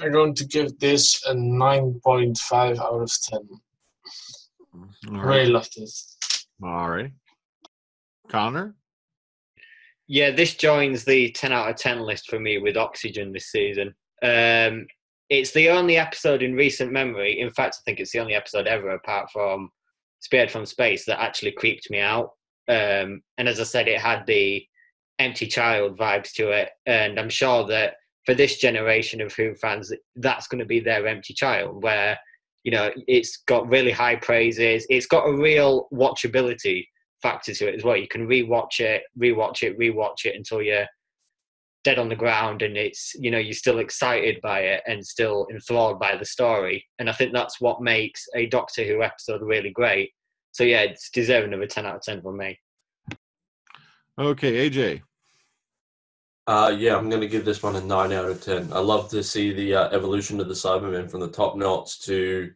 I'm going to give this a 9.5 out of 10. All I right. really loved it. All right. Connor? Yeah, this joins the 10 out of 10 list for me with Oxygen this season. It's the only episode in recent memory, in fact, I think it's the only episode ever, apart from Speared from Space, that actually creeped me out. And as I said, it had the empty child vibes to it. And I'm sure that for this generation of Who fans, that's going to be their empty child, where, you know, it's got really high praises. It's got a real watchability factor to it as well. You can rewatch it until you're dead on the ground, and it's, you know, you're still excited by it and still enthralled by the story. And I think that's what makes a Doctor Who episode really great. So yeah, it's deserving of a 10 out of 10 from me. Okay, AJ. Yeah, I'm going to give this one a 9 out of 10. I love to see the evolution of the Cybermen from the top knots to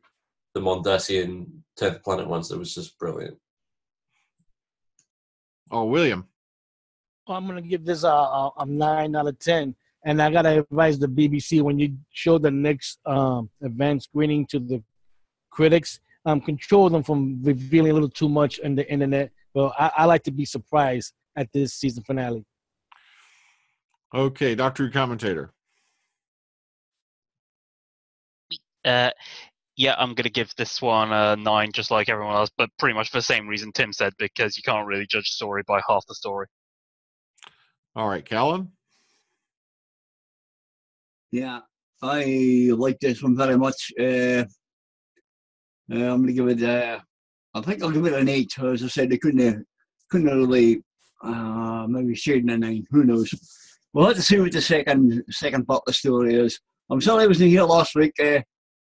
the Mondasian 10th Planet ones. It was just brilliant. Oh, William. I'm gonna give this a 9 out of 10. And I gotta advise the BBC, when you show the next advanced screening to the critics, control them from revealing a little too much on the internet. Well, I like to be surprised at this season finale. Okay, Doctor Who commentator. Yeah, I'm going to give this one a 9, just like everyone else, but pretty much for the same reason Tim said, because you can't really judge a story by half the story. All right, Callan. Yeah, I like this one very much. I'm going to give it, I think I'll give it an 8. As I said, they couldn't really, maybe shading a 9, who knows. We'll have to see what the second part of the story is. I'm sorry I wasn't here last week. I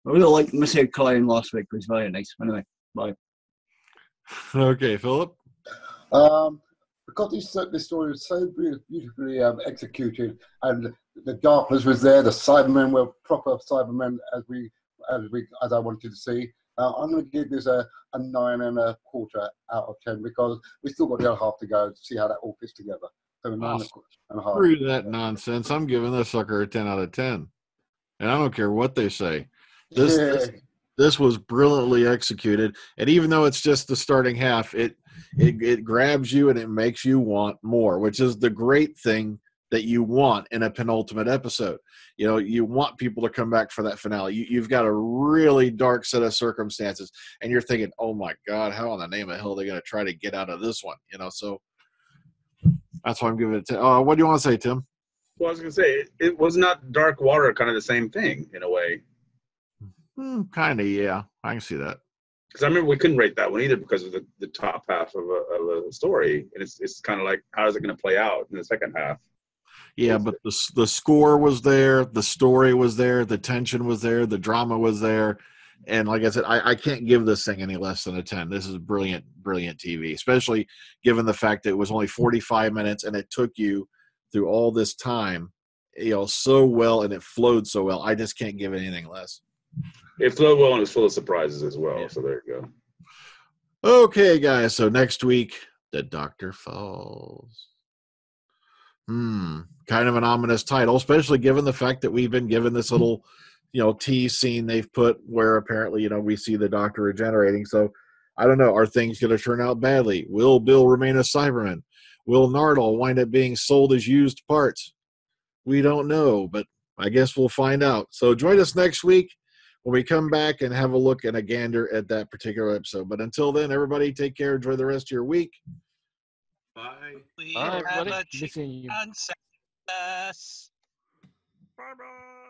really liked Missy Klein last week. It was very nice. Anyway, bye. Okay, Philip. Because this story was so beautifully executed, and the darkness was there. The Cybermen were proper Cybermen, as I wanted to see. I'm going to give this a 9.25 out of 10, because we still got the other half to go to see how that all fits together. So a 9.5. Screw that nonsense. I'm giving this sucker a 10 out of 10. And I don't care what they say. This was brilliantly executed. And even though it's just the starting half, it grabs you and it makes you want more, which is the great thing that you want in a penultimate episode. You know, you want people to come back for that finale. You've got a really dark set of circumstances, and you're thinking, oh my God, how in the name of hell are they going to try to get out of this one? You know, so that's why I'm giving it 10. What do you want to say, Tim? Well, I was going to say, it was not Dark Water kind of the same thing in a way. Kind of, yeah. I can see that. Because I remember we couldn't rate that one either because of the top half of a story. And it's kind of like, how is it going to play out in the second half? Yeah, but the score was there, the story was there, the tension was there, the drama was there. And like I said, I can't give this thing any less than a 10. This is brilliant, brilliant TV, especially given the fact that it was only 45 minutes and it took you through all this time, you know, so well, and it flowed so well. I just can't give it anything less. It flowed well and it's full of surprises as well. Yeah. So there you go. Okay, guys. So next week, The Doctor Falls. Kind of an ominous title, especially given the fact that we've been given this little, you know, tease scene they've put where apparently, you know, we see the Doctor regenerating. So I don't know. Are things going to turn out badly? Will Bill remain a Cyberman? Will Nardole wind up being sold as used parts? We don't know, but I guess we'll find out. So join us next week when we come back and have a look and a gander at that particular episode. But until then, everybody, take care. Enjoy the rest of your week. Bye. We Bye, have everybody. a chicken success. Bye-bye.